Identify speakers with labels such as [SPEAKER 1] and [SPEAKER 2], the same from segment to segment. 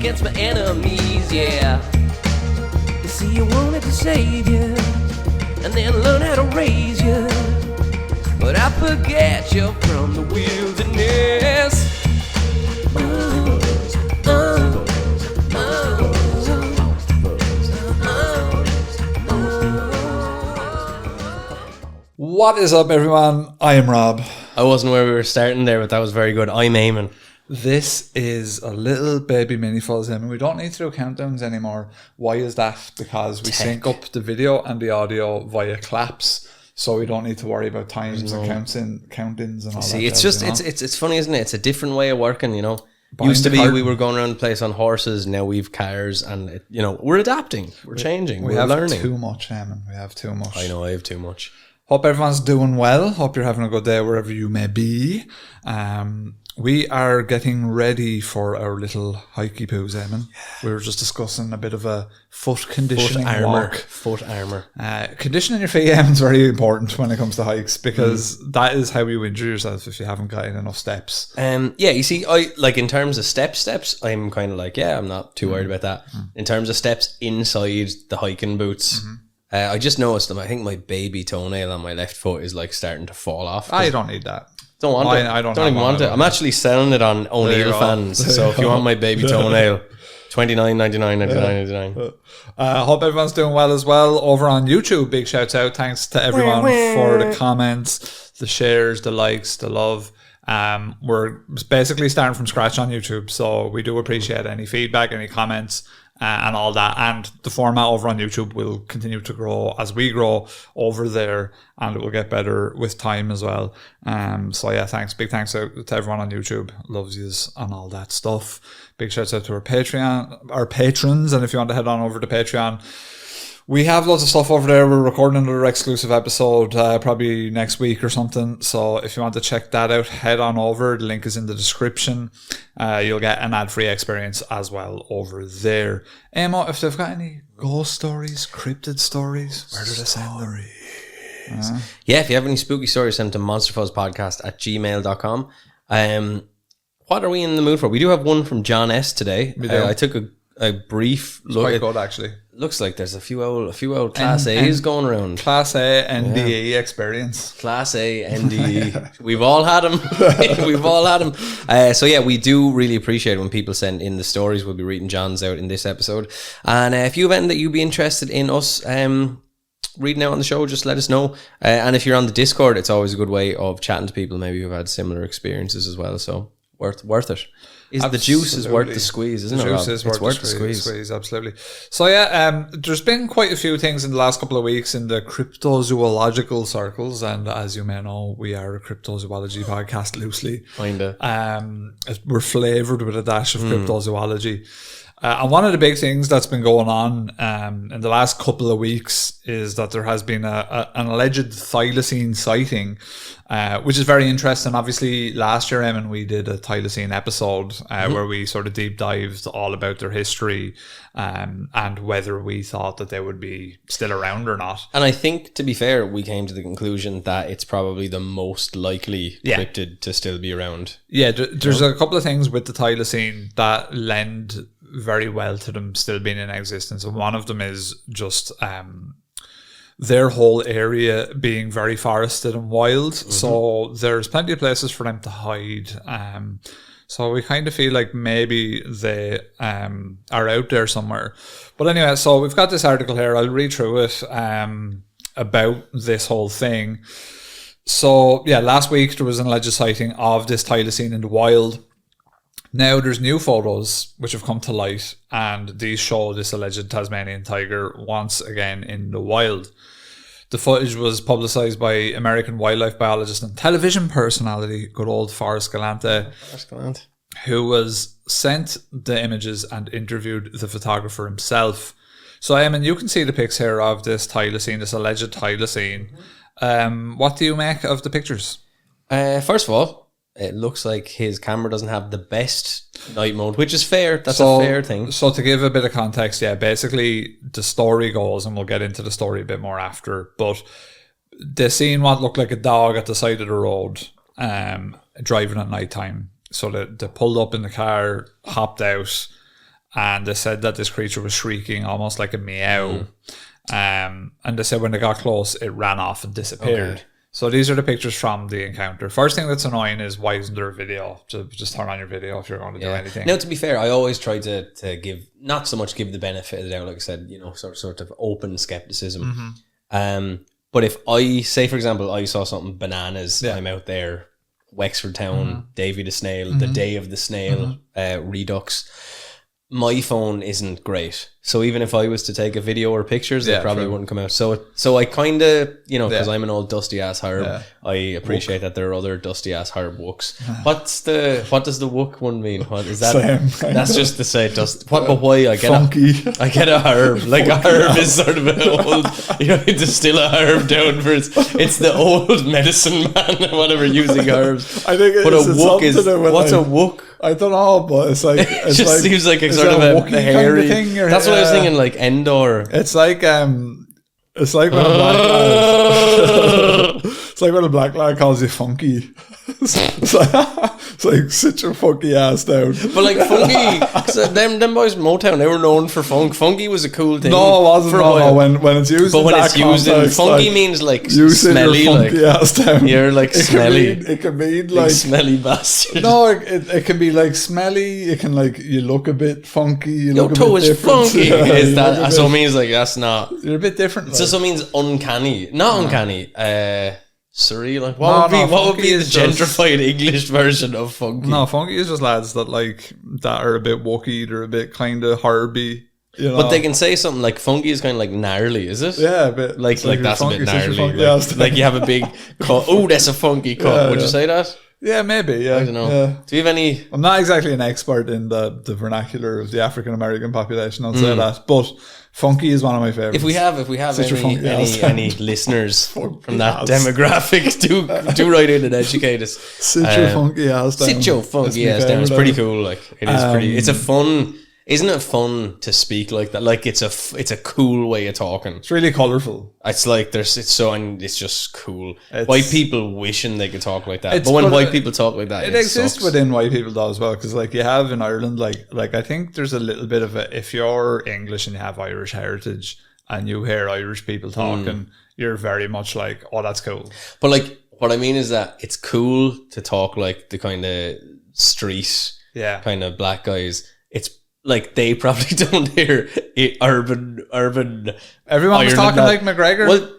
[SPEAKER 1] against my enemies, yeah. You see, you wanted to save you, and then learn how to raise you. But I forget you're from the wilderness.
[SPEAKER 2] What is up, everyone? I am Rob.
[SPEAKER 1] I wasn't where we were starting there, but that was very good. I'm Eamon.
[SPEAKER 2] This is a little baby mini Fuzz, and we don't need to do countdowns anymore. Why is that? Because we sync up the video and the audio via claps, so we don't need to worry about times and count-ins and all that.
[SPEAKER 1] See, it's just, it's funny, isn't it? It's a different way of working, you know. Used to be we were going around the place on horses, now we've cars, and we're adapting, we're changing, we're learning.
[SPEAKER 2] We have too much, Eamon. We have too much.
[SPEAKER 1] I know, I have too much.
[SPEAKER 2] Hope everyone's doing well. Hope you're having a good day wherever you may be. We are getting ready for our little hikey poos, Eamon. We were just discussing a bit of a foot conditioning walk.
[SPEAKER 1] Foot armour.
[SPEAKER 2] Conditioning your feet, Eamon, is very important when it comes to hikes, because that is how you injure yourself if you haven't gotten enough steps.
[SPEAKER 1] You see, I like in terms of steps, I'm kind of like, I'm not too worried about that. In terms of steps inside the hiking boots, I just noticed them. I think my baby toenail on my left foot is like starting to fall off.
[SPEAKER 2] I don't need that.
[SPEAKER 1] Don't want it. I don't even want it. I'm actually selling it on O'Neill fans. So if you want my baby toenail, $29.99.
[SPEAKER 2] Hope everyone's doing well as well over on YouTube. Big shouts out. Thanks to everyone for the comments, the shares, the likes, the love. We're basically starting from scratch on YouTube, so we do appreciate any feedback, any comments, and all that. And the format over on YouTube will continue to grow as we grow over there, and it will get better with time as well. Thanks. Big thanks to everyone on YouTube. Loves yous and all that stuff. Big shouts out to our patrons, and if you want to head on over to Patreon, we have lots of stuff over there. We're recording another exclusive episode probably next week or something. So if you want to check that out, head on over. The link is in the description. You'll get an ad-free experience as well over there. Emma, if they've got any ghost stories, cryptid stories, where do they send them?
[SPEAKER 1] If you have any spooky stories, send them to monsterfuzzpodcast@gmail.com. What are we in the mood for? We do have one from John S. today. I took a brief look.
[SPEAKER 2] It's quite good, actually.
[SPEAKER 1] Looks like there's a few old Class A's going around.
[SPEAKER 2] Class A NDE experience.
[SPEAKER 1] Class A NDE. We've all had them. We do really appreciate when people send in the stories. We'll be reading John's out in this episode. And if you have anything that you'd be interested in us reading out on the show, just let us know. And if you're on the Discord, it's always a good way of chatting to people maybe who've had similar experiences as well. So worth it. The juice is worth the squeeze, isn't it?
[SPEAKER 2] The juice is worth the squeeze, absolutely. So there's been quite a few things in the last couple of weeks in the cryptozoological circles, and as you may know, we are a cryptozoology podcast loosely.
[SPEAKER 1] Kinda.
[SPEAKER 2] We're flavoured with a dash of cryptozoology. And one of the big things that's been going on in the last couple of weeks is that there has been an alleged Thylacine sighting, which is very interesting. Obviously, last year, Eamon, we did a Thylacine episode where we sort of deep dived all about their history and whether we thought that they would be still around or not.
[SPEAKER 1] And I think, to be fair, we came to the conclusion that it's probably the most likely cryptid to still be around. Yeah,
[SPEAKER 2] there's a couple of things with the Thylacine that lend very well to them still being in existence, and one of them is just their whole area being very forested and wild, so there's plenty of places for them to hide. So we kind of feel like maybe they are out there somewhere. But anyway, so we've got this article here. I'll read through it about this whole thing. So last week there was an alleged sighting of this Thylacine in the wild. Now there's new photos which have come to light, and these show this alleged Tasmanian tiger once again in the wild. The footage was publicised by American wildlife biologist and television personality, good old Forest Galante, who was sent the images and interviewed the photographer himself. So, Eamon, you can see the pics here of this Thylacine, this alleged Thylacine. What do you make of the pictures?
[SPEAKER 1] First of all, it looks like his camera doesn't have the best night mode, which is fair. That's a fair thing.
[SPEAKER 2] So to give a bit of context, basically the story goes, and we'll get into the story a bit more after, but they seen what looked like a dog at the side of the road driving at night time. So they pulled up in the car, hopped out, and they said that this creature was shrieking almost like a meow. And they said when they got close, it ran off and disappeared.
[SPEAKER 1] Okay.
[SPEAKER 2] So these are the pictures from the encounter. First thing that's annoying is why isn't there a video? Just turn on your video if you're going to do anything.
[SPEAKER 1] Now, to be fair, I always try to give, not so much give the benefit of the doubt, like I said, you know, sort of open skepticism. But if I, say for example, I saw something bananas, I'm out there, Wexford Town, Davy the Snail, the day of the snail, Redux, my phone isn't great. So even if I was to take a video or pictures, they probably wouldn't come out. So I kind of, you know, because I'm an old dusty ass herb, I appreciate that there are other dusty ass herb wooks. What does the wook one mean? What is that?
[SPEAKER 2] Same.
[SPEAKER 1] That's just to say dust. What? But why? I get a herb. Like a herb is sort of an old, you know, you distill a herb down for it's the old medicine man or whatever using herbs.
[SPEAKER 2] I think
[SPEAKER 1] but a wook is, what's a wook?
[SPEAKER 2] I don't know, but it's like
[SPEAKER 1] it just seems like a sort of a hairy
[SPEAKER 2] kind of thing.
[SPEAKER 1] That's what I was thinking, like Endor.
[SPEAKER 2] It's like when a black lad, it's like when a black lad calls you funky. It's like sit your funky ass down.
[SPEAKER 1] But like funky, so them boys in Motown, they were known for funk. Funky was a cool thing.
[SPEAKER 2] No, it wasn't. No, when it's used. But when it's used in
[SPEAKER 1] funky, like, means like smelly,
[SPEAKER 2] like ass down.
[SPEAKER 1] You're like smelly.
[SPEAKER 2] It can mean like
[SPEAKER 1] smelly bastard.
[SPEAKER 2] No, it can be like smelly. It can like you look a bit funky. You look a bit different.
[SPEAKER 1] Funky. Is that so? It means like that's not.
[SPEAKER 2] You're a bit different.
[SPEAKER 1] So it means uncanny, not uncanny. Surreal. Like what would be the gentrified English version of funky?
[SPEAKER 2] No, funky is just lads that are a bit wooky. They're a bit kind of herby. You know?
[SPEAKER 1] But they can say something like funky is kind of like gnarly, is it?
[SPEAKER 2] Yeah, a bit.
[SPEAKER 1] Like that's funky, a bit gnarly. Like you have a big cut. Oh, that's a funky cut. Would you say that?
[SPEAKER 2] Yeah, maybe. Yeah,
[SPEAKER 1] I don't know.
[SPEAKER 2] Yeah.
[SPEAKER 1] Do you have any?
[SPEAKER 2] I'm not exactly an expert in the vernacular of the African American population. I'll say that, but funky is one of my favorites.
[SPEAKER 1] If we have any listeners from that demographic, do write in and educate us.
[SPEAKER 2] Sit your funky ass down.
[SPEAKER 1] Sit your funky ass down. It's pretty cool. Like it is pretty. It's a fun. Isn't it fun to speak like that? Like it's a cool way of talking.
[SPEAKER 2] It's really colourful.
[SPEAKER 1] It's like it's just cool. White people wishing they could talk like that, but when white people talk like that,
[SPEAKER 2] it exists sucks. Within white people though as well. Because like you have in Ireland, like I think there's a little bit of a, if you're English and you have Irish heritage and you hear Irish people talking, you're very much like, oh, that's cool.
[SPEAKER 1] But like what I mean is that it's cool to talk like the kind of street, kind of black guys. It's like they probably don't hear it, urban.
[SPEAKER 2] Everyone was talking like McGregor. Well,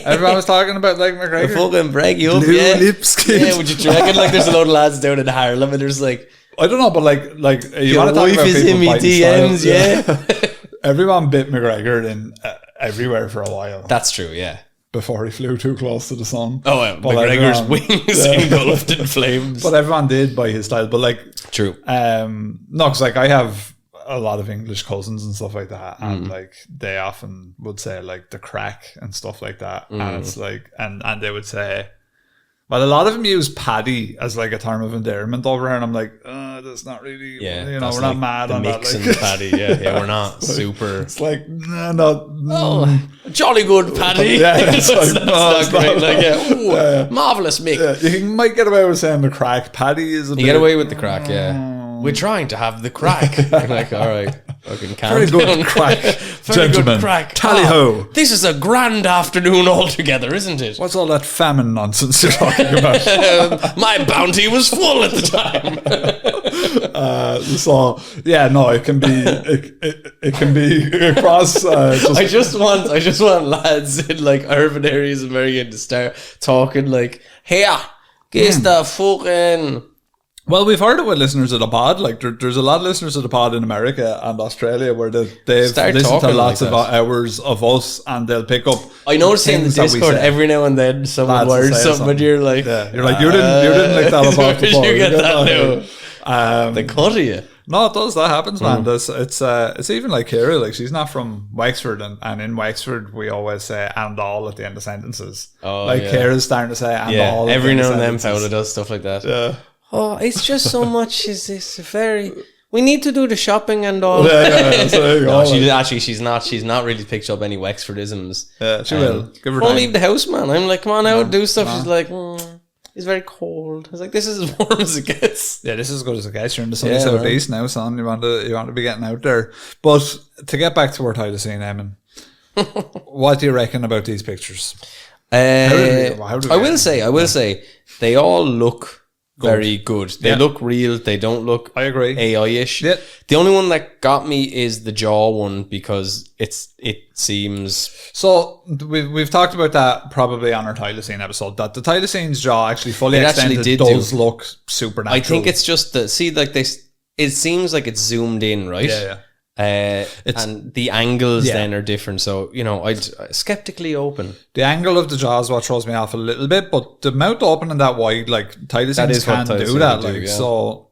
[SPEAKER 2] everyone was talking about like McGregor.
[SPEAKER 1] The fucking brag you up, yeah. Would you reckon like there's a load of lads down in Harlem and there's like,
[SPEAKER 2] I don't know, but like you
[SPEAKER 1] want to talk about people in me DMs,
[SPEAKER 2] Everyone bit McGregor in everywhere for a while.
[SPEAKER 1] That's true, yeah.
[SPEAKER 2] Before he flew too close to the sun.
[SPEAKER 1] Oh, well, McGregor's wings engulfed in flames.
[SPEAKER 2] But everyone did by his style. But like,
[SPEAKER 1] true.
[SPEAKER 2] No, because like I have a lot of English cousins and stuff like that, and like they often would say like the crack and stuff like that, and it's like, and they would say, well, a lot of them use paddy as like a term of endearment over here, and I'm like, that's not really, you know, we're not mad on that.
[SPEAKER 1] Mix and the paddy, yeah, we're not super.
[SPEAKER 2] It's like,
[SPEAKER 1] jolly good paddy.
[SPEAKER 2] It's like,
[SPEAKER 1] that's not great. Like, marvelous mix.
[SPEAKER 2] Yeah, you might get away with saying the crack. Paddy is
[SPEAKER 1] get away with the crack, We're trying to have the crack. You're like, all right, fucking calm down.
[SPEAKER 2] Very good crack,
[SPEAKER 1] very
[SPEAKER 2] gentlemen.
[SPEAKER 1] Good crack.
[SPEAKER 2] Tally-ho.
[SPEAKER 1] This is a grand afternoon altogether, isn't it?
[SPEAKER 2] What's all that famine nonsense you're talking about?
[SPEAKER 1] My bounty was full at the time.
[SPEAKER 2] So yeah, no, it can be it can be across.
[SPEAKER 1] I just want lads in like urban areas of America to start talking like, "Here, guess the fucking."
[SPEAKER 2] Well, we've heard it with listeners of the pod. Like, there's a lot of listeners of the pod in America and Australia where they've listened to lots of hours of us, and they'll pick up.
[SPEAKER 1] I noticed in the Discord every now and then someone words something, and you're like,
[SPEAKER 2] you're like, you didn't like that about the pod.
[SPEAKER 1] You get that now. They cut you.
[SPEAKER 2] No, it does. That happens, man. It's even like Kira. Like, she's not from Wexford, and in Wexford we always say "and all" at the end of sentences.
[SPEAKER 1] Oh,
[SPEAKER 2] like Kira's starting to say "and all."
[SPEAKER 1] Every now and then, Paula does stuff like that.
[SPEAKER 2] Yeah.
[SPEAKER 1] Oh, it's just so much. Is this very? We need to do the shopping and all. She's not really picked up any Wexfordisms.
[SPEAKER 2] Yeah, she will. Give her
[SPEAKER 1] don't
[SPEAKER 2] time.
[SPEAKER 1] leave the house, man. I'm like, come on out, do stuff. She's like, It's very cold. I was like, this is as warm as it gets.
[SPEAKER 2] Yeah, this is as good as it gets. You're in the sunny southeast now, son. You want to be getting out there. But to get back to our Thylacine, Eamon, what do you reckon about these pictures?
[SPEAKER 1] I will say, they all look very good. They look real. They don't look
[SPEAKER 2] I agree.
[SPEAKER 1] AI-ish.
[SPEAKER 2] Yeah.
[SPEAKER 1] The only one that got me is the jaw one because it seems...
[SPEAKER 2] So we've talked about that probably on our Thylacine episode, that the Thylacine's jaw actually fully extended does look supernatural.
[SPEAKER 1] I think it's just it seems like it's zoomed in, right?
[SPEAKER 2] Yeah.
[SPEAKER 1] And the angles then are different, so I'd skeptically open.
[SPEAKER 2] The angle of the jaw is what throws me off a little bit, but the mouth opening that wide, like Thylacines can do that. So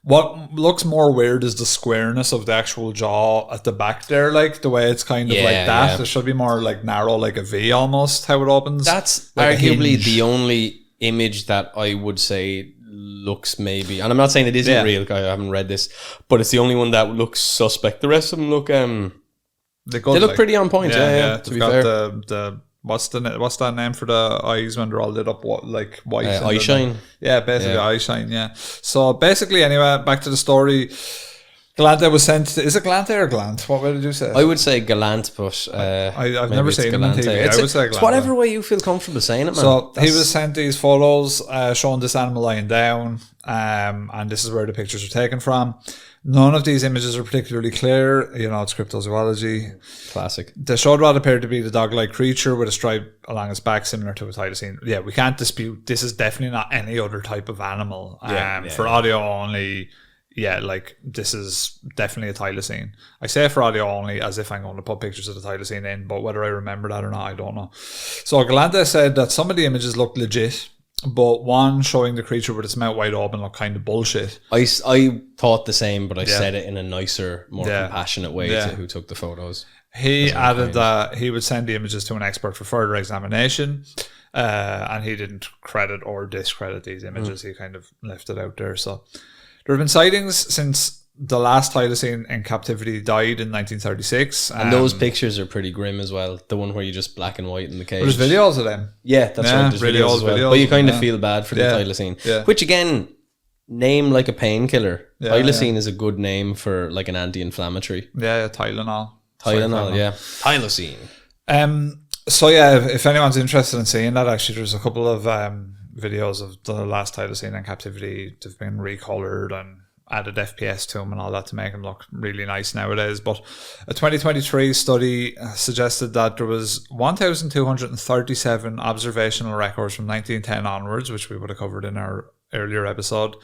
[SPEAKER 2] what looks more weird is the squareness of the actual jaw at the back there, like the way it's kind of like that. It should be more like narrow, like a V almost, how it opens.
[SPEAKER 1] That's
[SPEAKER 2] like
[SPEAKER 1] arguably the only image that I would say looks maybe, and I'm not saying it isn't real, I haven't read this, but it's the only one that looks suspect. The rest of them look they look pretty on point. To be fair,
[SPEAKER 2] the what's that name for the eyes when they're all lit up, like white
[SPEAKER 1] eye shine.
[SPEAKER 2] Basically eye shine. So basically, anyway, back to the story. Galante was sent. Is it Galante or Galant? What way did you say?
[SPEAKER 1] I would say Galant, but
[SPEAKER 2] I've never seen him on TV. I would say Galante.
[SPEAKER 1] It's whatever way you feel comfortable saying it, man.
[SPEAKER 2] So he was sent these photos showing this animal lying down, and this is where the pictures are taken from. None of these images are particularly clear. It's cryptozoology.
[SPEAKER 1] Classic.
[SPEAKER 2] They showed what appeared to be the dog-like creature with a stripe along its back, similar to a Thylacine. Yeah, we can't dispute this is definitely not any other type of animal. For audio only. Yeah, like this is definitely a Thylacine. I say for audio only as if I'm going to put pictures of the Thylacine in, but whether I remember that or not, I don't know. So Galante said that some of the images looked legit, but one showing the creature with its mouth wide open looked kind of bullshit.
[SPEAKER 1] I thought the same, but I said it in a nicer, more compassionate way to who took the photos.
[SPEAKER 2] He added that he would send the images to an expert for further examination, and he didn't credit or discredit these images. He kind of left it out there. So there have been sightings since the last Thylacine in captivity died in 1936.
[SPEAKER 1] And those pictures are pretty grim as well. The one where you just black and white in the cage.
[SPEAKER 2] There's videos of them.
[SPEAKER 1] Yeah, that's right. There's
[SPEAKER 2] really
[SPEAKER 1] videos as well.
[SPEAKER 2] Videos,
[SPEAKER 1] but you kind of feel bad for the Thylacine.
[SPEAKER 2] Yeah.
[SPEAKER 1] Which again, name like a painkiller. Thylacine is a good name for like an anti-inflammatory.
[SPEAKER 2] Yeah, Tylenol.
[SPEAKER 1] Tylenol, yeah. Thylacine.
[SPEAKER 2] So yeah, if anyone's interested in seeing that, actually there's a couple of videos of the last Thylacine in captivity. They've been recolored and added FPS to them and all that to make them look really nice nowadays. But a 2023 study suggested that there was 1,237 observational records from 1910 onwards, which we would have covered in our earlier episode.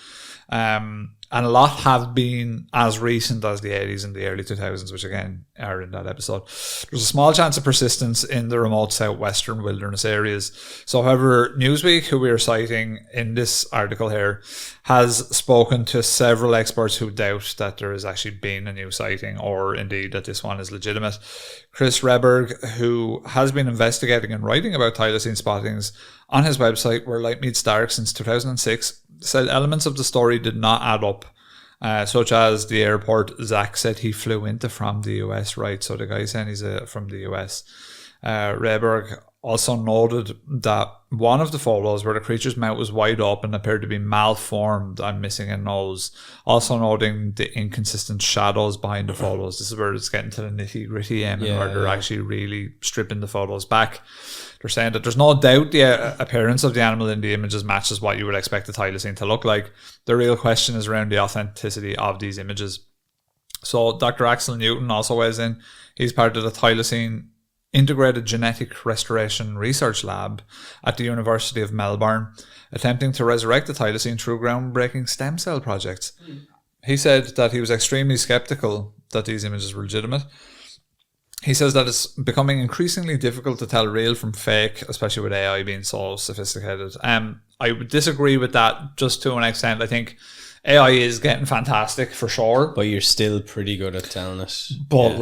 [SPEAKER 2] And a lot have been as recent as the 80s and the early 2000s, which again are in that episode. There's a small chance of persistence in the remote southwestern wilderness areas. So, however, Newsweek, who we are citing in this article here, has spoken to several experts who doubt that there has actually been a new sighting or indeed that this one is legitimate. Chris Reberg, who has been investigating and writing about Thylacine spottings on his website, where Light Meets Dark since 2006, said elements of the story did not add up, such as the airport Zach said he flew into from the US, right? So the guy saying he's from the US. Reberg also noted that one of the photos where the creature's mouth was wide open appeared to be malformed and missing a nose, also noting the inconsistent shadows behind the photos. This is where it's getting to the nitty-gritty where they're actually really stripping the photos back. They're saying that there's no doubt the appearance of the animal in the images matches what you would expect the Thylacine to look like. The real question is around the authenticity of these images. So Dr. Axel Newton also weighs in. He's part of the Thylacine Integrated Genetic Restoration Research Lab at the University of Melbourne, attempting to resurrect the Thylacine through groundbreaking stem cell projects. He said that he was extremely skeptical that these images were legitimate. He says that it's becoming increasingly difficult to tell real from fake, especially with AI being so sophisticated. I would disagree with that just to an extent. I think AI is getting fantastic for sure.
[SPEAKER 1] But you're still pretty good at telling it.
[SPEAKER 2] But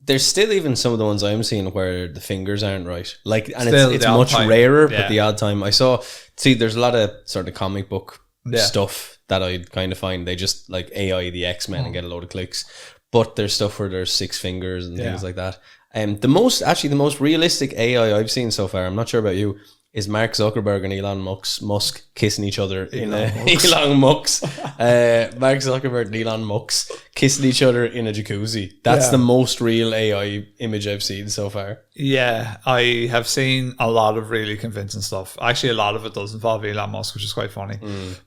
[SPEAKER 1] there's still even some of the ones I'm seeing where the fingers aren't right. Like, and
[SPEAKER 2] still,
[SPEAKER 1] it's much rarer, but the odd time I there's a lot of sort of comic book stuff that I kind of find they just like AI the X-Men and get a load of clicks. But there's stuff where there's 6 fingers and things like that. The most realistic AI I've seen so far, I'm not sure about you, is Mark Zuckerberg and Elon Musk kissing each other in a
[SPEAKER 2] Elon
[SPEAKER 1] Musk. Mark Zuckerberg and Elon Musk kissing each other in a jacuzzi. That's the most real AI image I've seen so far.
[SPEAKER 2] Yeah, I have seen a lot of really convincing stuff. Actually, a lot of it does involve Elon Musk, which is quite funny.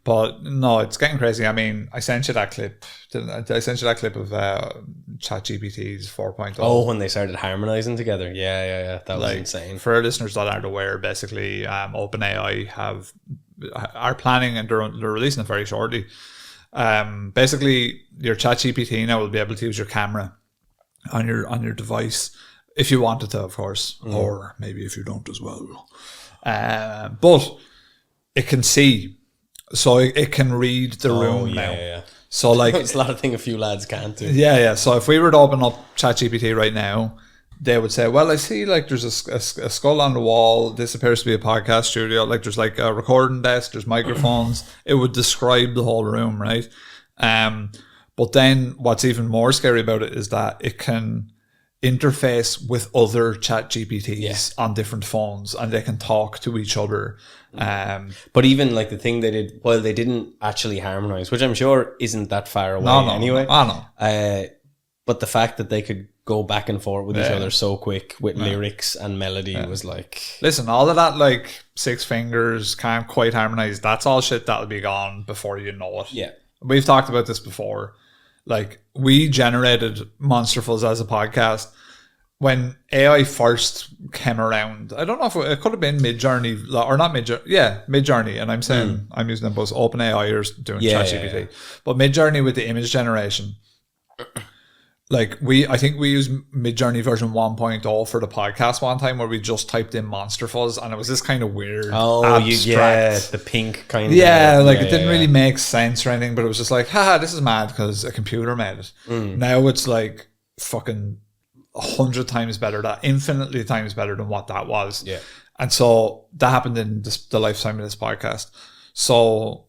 [SPEAKER 2] But no, it's getting crazy. I mean, I sent you that clip. I sent you that clip of ChatGPT's 4.0.
[SPEAKER 1] Oh, when they started harmonizing together. Yeah. That was insane.
[SPEAKER 2] For our listeners that aren't aware, basically, OpenAI are planning, and they're releasing it very shortly. Basically, your ChatGPT now will be able to use your camera on your device if you wanted to, of course, or maybe if you don't as well. But it can see, so it can read the room now.
[SPEAKER 1] Yeah.
[SPEAKER 2] So like,
[SPEAKER 1] it's a lot of things a few lads can't do.
[SPEAKER 2] Yeah. So if we were to open up ChatGPT right now, they would say, well, I see like there's a skull on the wall. This appears to be a podcast studio. Like there's like a recording desk, there's microphones. It would describe the whole room, right? But then what's even more scary about it is that it can interface with other ChatGPTs on different phones, and they can talk to each other.
[SPEAKER 1] But even like the thing they did, well, they didn't actually harmonize, which I'm sure isn't that far away anyway. But the fact that they could go back and forth with each other so quick with lyrics and melody was like...
[SPEAKER 2] Listen, all of that like 6 fingers can't quite harmonize. That's all shit that'll be gone before you know it.
[SPEAKER 1] Yeah.
[SPEAKER 2] We've talked about this before. Like, we generated Monsterfuls as a podcast when AI first came around. I don't know if it could have been Midjourney or not Midjourney. Yeah, Midjourney. And I'm saying I'm using them both. OpenAI are doing ChatGPT. Yeah. But Midjourney with the image generation. Like I think we used Midjourney version 1.0 for the podcast one time where we just typed in Monsterfuls and it was this kind of weird abstract,
[SPEAKER 1] the pink kind of...
[SPEAKER 2] it didn't really make sense or anything, but it was just like, haha, this is mad because a computer made it. Now it's like fucking 100 times better, infinitely times better than what that was.
[SPEAKER 1] Yeah.
[SPEAKER 2] And so that happened in the lifetime of this podcast. So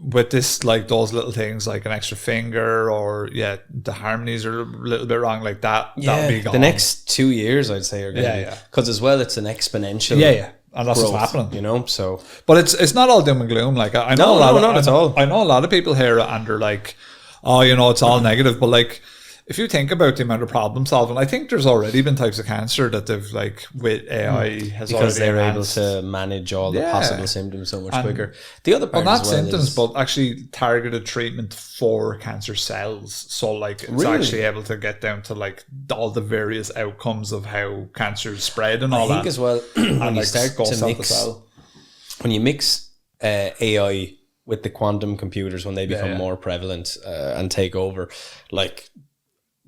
[SPEAKER 2] with this, like those little things like an extra finger or the harmonies are a little bit wrong, like that'll be gone.
[SPEAKER 1] The next 2 years I'd say are going to be, because as well it's an exponential
[SPEAKER 2] and that's
[SPEAKER 1] growth,
[SPEAKER 2] what's happening,
[SPEAKER 1] you know. So
[SPEAKER 2] but it's not all doom and gloom. Like I know
[SPEAKER 1] not at all.
[SPEAKER 2] I know a lot of people here and they're like, oh, you know, it's all negative, but like if you think about the amount of problem solving, I think there's already been types of cancer that they've like with AI has
[SPEAKER 1] because
[SPEAKER 2] already
[SPEAKER 1] they're
[SPEAKER 2] enhanced.
[SPEAKER 1] able to manage all the possible symptoms so much quicker. The other part,
[SPEAKER 2] not symptoms, but actually targeted treatment for cancer cells. So like it's actually able to get down to like all the various outcomes of how cancer is spread and all that.
[SPEAKER 1] I think as well when you start to mix, when you mix AI with the quantum computers, when they become more prevalent and take over, like,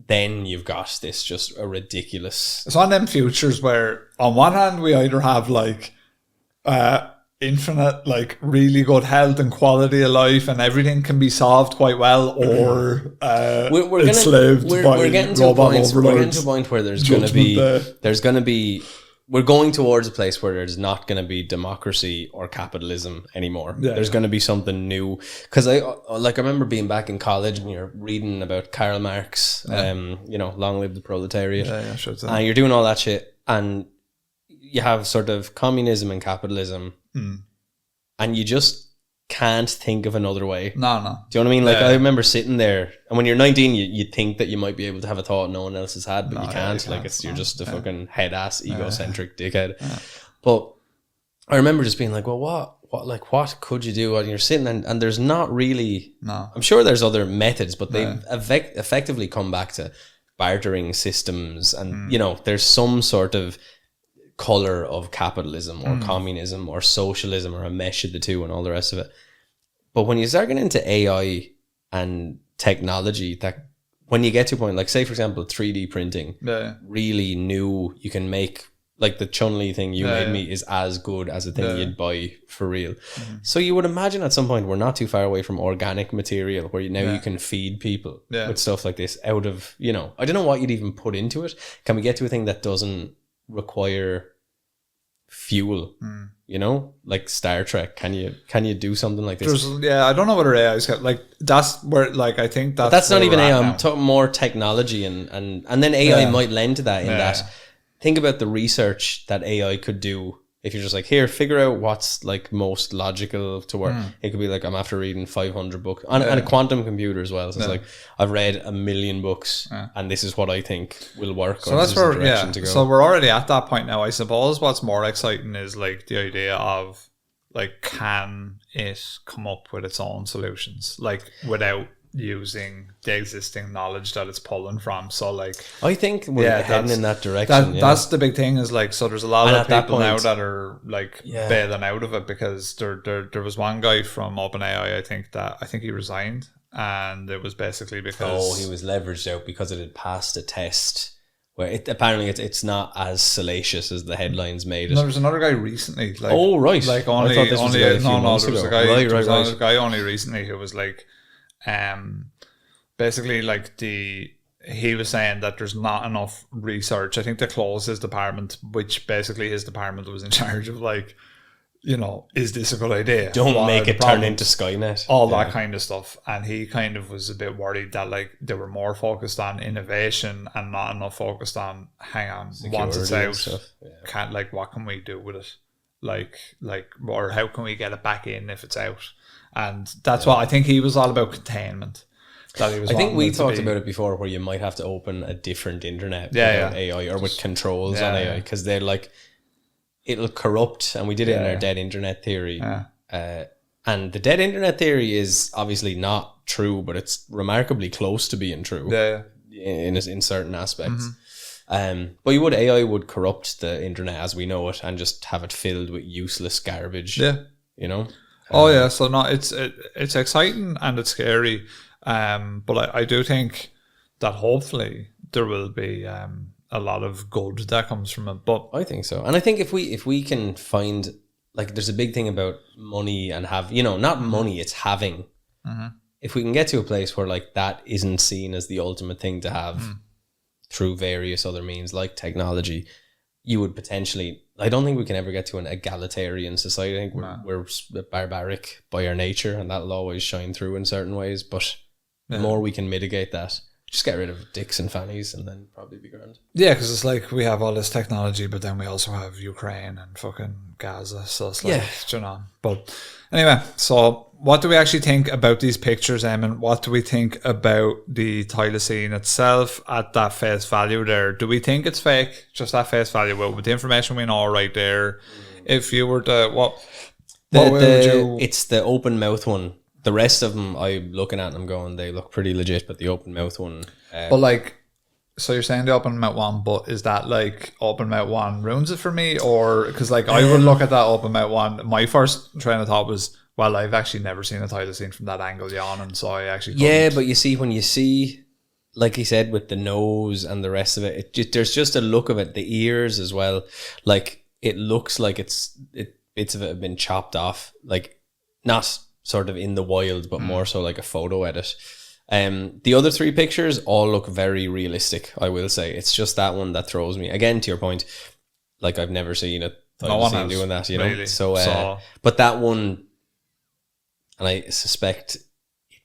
[SPEAKER 1] then you've got this just a ridiculous...
[SPEAKER 2] It's on them futures where on one hand we either have like infinite, like really good health and quality of life and everything can be solved quite well, or enslaved by robot overlords.
[SPEAKER 1] We're getting to a point where there's going to be we're going towards a place where there's not going to be democracy or capitalism anymore. There's going to be something new. Because I remember being back in college and you're reading about Karl Marx, you know, long live the proletariat. And you're doing all that shit. And you have sort of communism and capitalism. And you just can't think of another way.
[SPEAKER 2] No.
[SPEAKER 1] Do you know what I mean? Like, I remember sitting there, and when you're 19, you think that you might be able to have a thought no one else has had, but you can't. Like, you're just a fucking head-ass, egocentric dickhead. But I remember just being like, well, what could you do? And you're sitting and there's not really...
[SPEAKER 2] No.
[SPEAKER 1] I'm sure there's other methods, but they've effectively come back to bartering systems, and, you know, there's some sort of color of capitalism or communism or socialism or a mesh of the two and all the rest of it. But when you start getting into AI and technology, that when you get to a point, like say for example 3D printing, really new, you can make, like the Chun-Li thing you made me is as good as a thing you'd buy for real. So you would imagine at some point we're not too far away from organic material where you can feed people with stuff like this out of, you know, I don't know what you'd even put into it. Can we get to a thing that doesn't require fuel, you know, like Star Trek? Can you do something like this?
[SPEAKER 2] I don't know whether AI is like, that's where, like, I think that's
[SPEAKER 1] not even AI. I'm talking more technology and then AI might lend to that in that. Think about the research that AI could do If you're just like, here, figure out what's like most logical to work. It could be like, I'm after reading 500 books and a quantum computer as well. So it's like, I've read 1,000,000 books and this is what I think will work.
[SPEAKER 2] So that's where, to go. So we're already at that point now. I suppose what's more exciting is like the idea of like, can it come up with its own solutions, like without using the existing knowledge that it's pulling from. So like,
[SPEAKER 1] I think we're heading in that direction.
[SPEAKER 2] That's the big thing, is like, so there's a lot of people now that are like bailing out of it, because there was one guy from OpenAI, I think he resigned, and it was basically because
[SPEAKER 1] he was leveraged out because it had passed a test where apparently it's not as salacious as the headlines made it.
[SPEAKER 2] No, there was another guy recently. Like,
[SPEAKER 1] oh right,
[SPEAKER 2] like only
[SPEAKER 1] I thought this was a
[SPEAKER 2] guy only recently who was like, basically like he was saying that there's not enough research. I think they closed his department, which basically his department was in charge of like, you know, is this a good idea?
[SPEAKER 1] Don't make it turn into Skynet.
[SPEAKER 2] All that kind of stuff. And he kind of was a bit worried that like they were more focused on innovation and not enough focused on, hang on, once it's out, can't, like, what can we do with it? Like, or how can we get it back in if it's out? And that's what I think he was all about, containment. That he was.
[SPEAKER 1] I think we talked about it before, where you might have to open a different internet without AI or with controls on AI, because they're like, it'll corrupt, and we did it in our dead internet theory. And the dead internet theory is obviously not true, but it's remarkably close to being true in certain aspects. But AI would corrupt the internet as we know it and just have it filled with useless garbage. You know?
[SPEAKER 2] So no, it's exciting and it's scary. But I do think that hopefully there will be a lot of good that comes from it. But
[SPEAKER 1] I think so. And I think if we can find, like, there's a big thing about money and have, you know, not money, it's having. If we can get to a place where like that isn't seen as the ultimate thing to have through various other means like technology, you would potentially, I don't think we can ever get to an egalitarian society. I think we're barbaric by our nature, and that'll always shine through in certain ways. But the more we can mitigate that, just get rid of dicks and fannies and then probably be grand.
[SPEAKER 2] Yeah, because it's like we have all this technology, but then we also have Ukraine and fucking Gaza. So it's like, you know. But anyway, so what do we actually think about these pictures, Eamon? What do we think about the Thylacine itself at that face value there? Do we think it's fake? Just at face value? Well, with the information we know right there, if you were to,
[SPEAKER 1] it's the open mouth one. The rest of them, I'm looking at them going, they look pretty legit, but the open mouth one...
[SPEAKER 2] but like, so you're saying the open mouth one, but is that like open mouth one ruins it for me? Or, because like I would look at that open mouth one, my first train of thought was, well, I've actually never seen a Thylacine from that angle yawning, so I actually couldn't.
[SPEAKER 1] Yeah, but you see, when you see, like he said, with the nose and the rest of it, there's just a look of it, the ears as well, like it looks like bits of it have been chopped off, like not sort of in the wild, but more so like a photo edit. The other three pictures all look very realistic, I will say. It's just that one that throws me. Again, to your point, like I've never seen it. No one has doing that, you know. Really. So, but that one, and I suspect it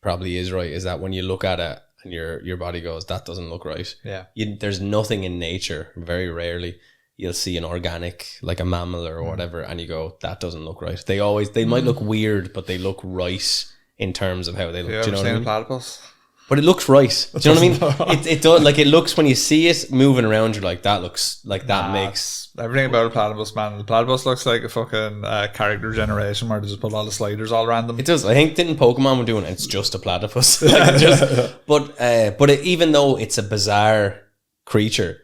[SPEAKER 1] probably is right, is that when you look at it and your body goes, that doesn't look right.
[SPEAKER 2] Yeah.
[SPEAKER 1] There's nothing in nature, very rarely, you'll see an organic, like a mammal or whatever, and you go, that doesesn't look right. They might look weird, but they look right in terms of how they look.
[SPEAKER 2] Do you know what I mean? Platypus?
[SPEAKER 1] But it looks right. Do you know what I mean? It does, like, it looks, when you see it moving around, you're like, that looks like that makes
[SPEAKER 2] everything about a platypus, man. The platypus looks like a fucking character generation where they just put all the sliders all around them.
[SPEAKER 1] It does. I think didn't Pokemon were doing it? It's just a platypus. Like, but even though it's a bizarre creature,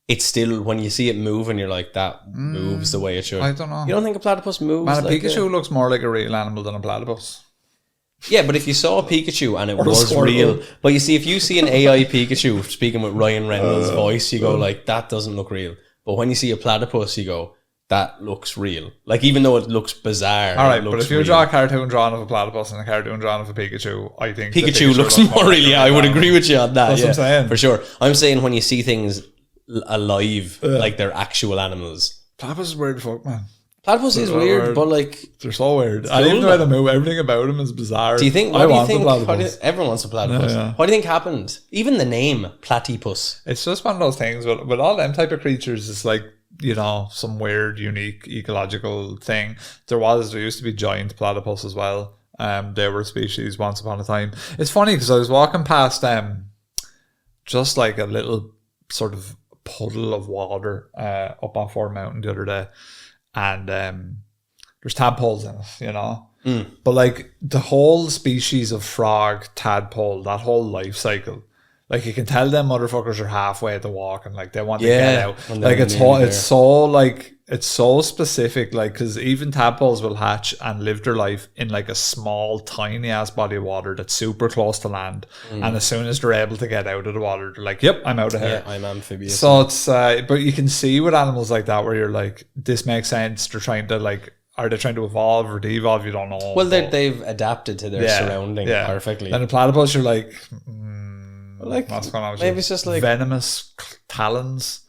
[SPEAKER 1] it's still, when you see it moving, you're like, that moves the way it should.
[SPEAKER 2] I don't know.
[SPEAKER 1] You don't think a platypus moves?
[SPEAKER 2] Man, a Pikachu looks more like a real animal than a platypus.
[SPEAKER 1] Yeah, but if you saw a Pikachu and it was real, but you see, if you see an AI Pikachu speaking with Ryan Reynolds' voice, you go like, that doesn't look real. But when you see a platypus, you go, that looks real. Like, even though it looks bizarre.
[SPEAKER 2] All right, but if you draw a cartoon drawing of a platypus and a cartoon drawing of a Pikachu, I think
[SPEAKER 1] Pikachu looks more real. Yeah, I would agree with you on that.
[SPEAKER 2] That's what I'm saying.
[SPEAKER 1] For sure. I'm saying when you see things alive, like they're actual animals.
[SPEAKER 2] Platypus is weird as fuck, man.
[SPEAKER 1] Platypus is weird, but like,
[SPEAKER 2] they're so weird. I even know how they move. Everything about them is bizarre.
[SPEAKER 1] Do you think? Everyone wants a platypus. Yeah. What do you think happened? Even the name platypus.
[SPEAKER 2] It's just one of those things. With all them type of creatures, it's like some weird, unique ecological thing. There used to be giant platypus as well. They were a species once upon a time. It's funny because I was walking past just like a little sort of puddle of water up on Fort Mountain the other day, and there's tadpoles in it, but like the whole species of frog, tadpole, that whole life cycle, like you can tell them motherfuckers are halfway at the walk and like they want to get out. Like it's so specific, like because even tadpoles will hatch and live their life in like a small, tiny ass body of water that's super close to land, and as soon as they're able to get out of the water, they're like, "Yep, I'm out of here."
[SPEAKER 1] Yeah, I'm amphibious.
[SPEAKER 2] So it's but you can see with animals like that where you're like, this makes sense. They're trying to like. Are they trying to evolve or de-evolve? You don't know.
[SPEAKER 1] Well, they've adapted to their surrounding perfectly.
[SPEAKER 2] And the platypus, you're like,
[SPEAKER 1] what's going on with maybe it's just like
[SPEAKER 2] venomous talons.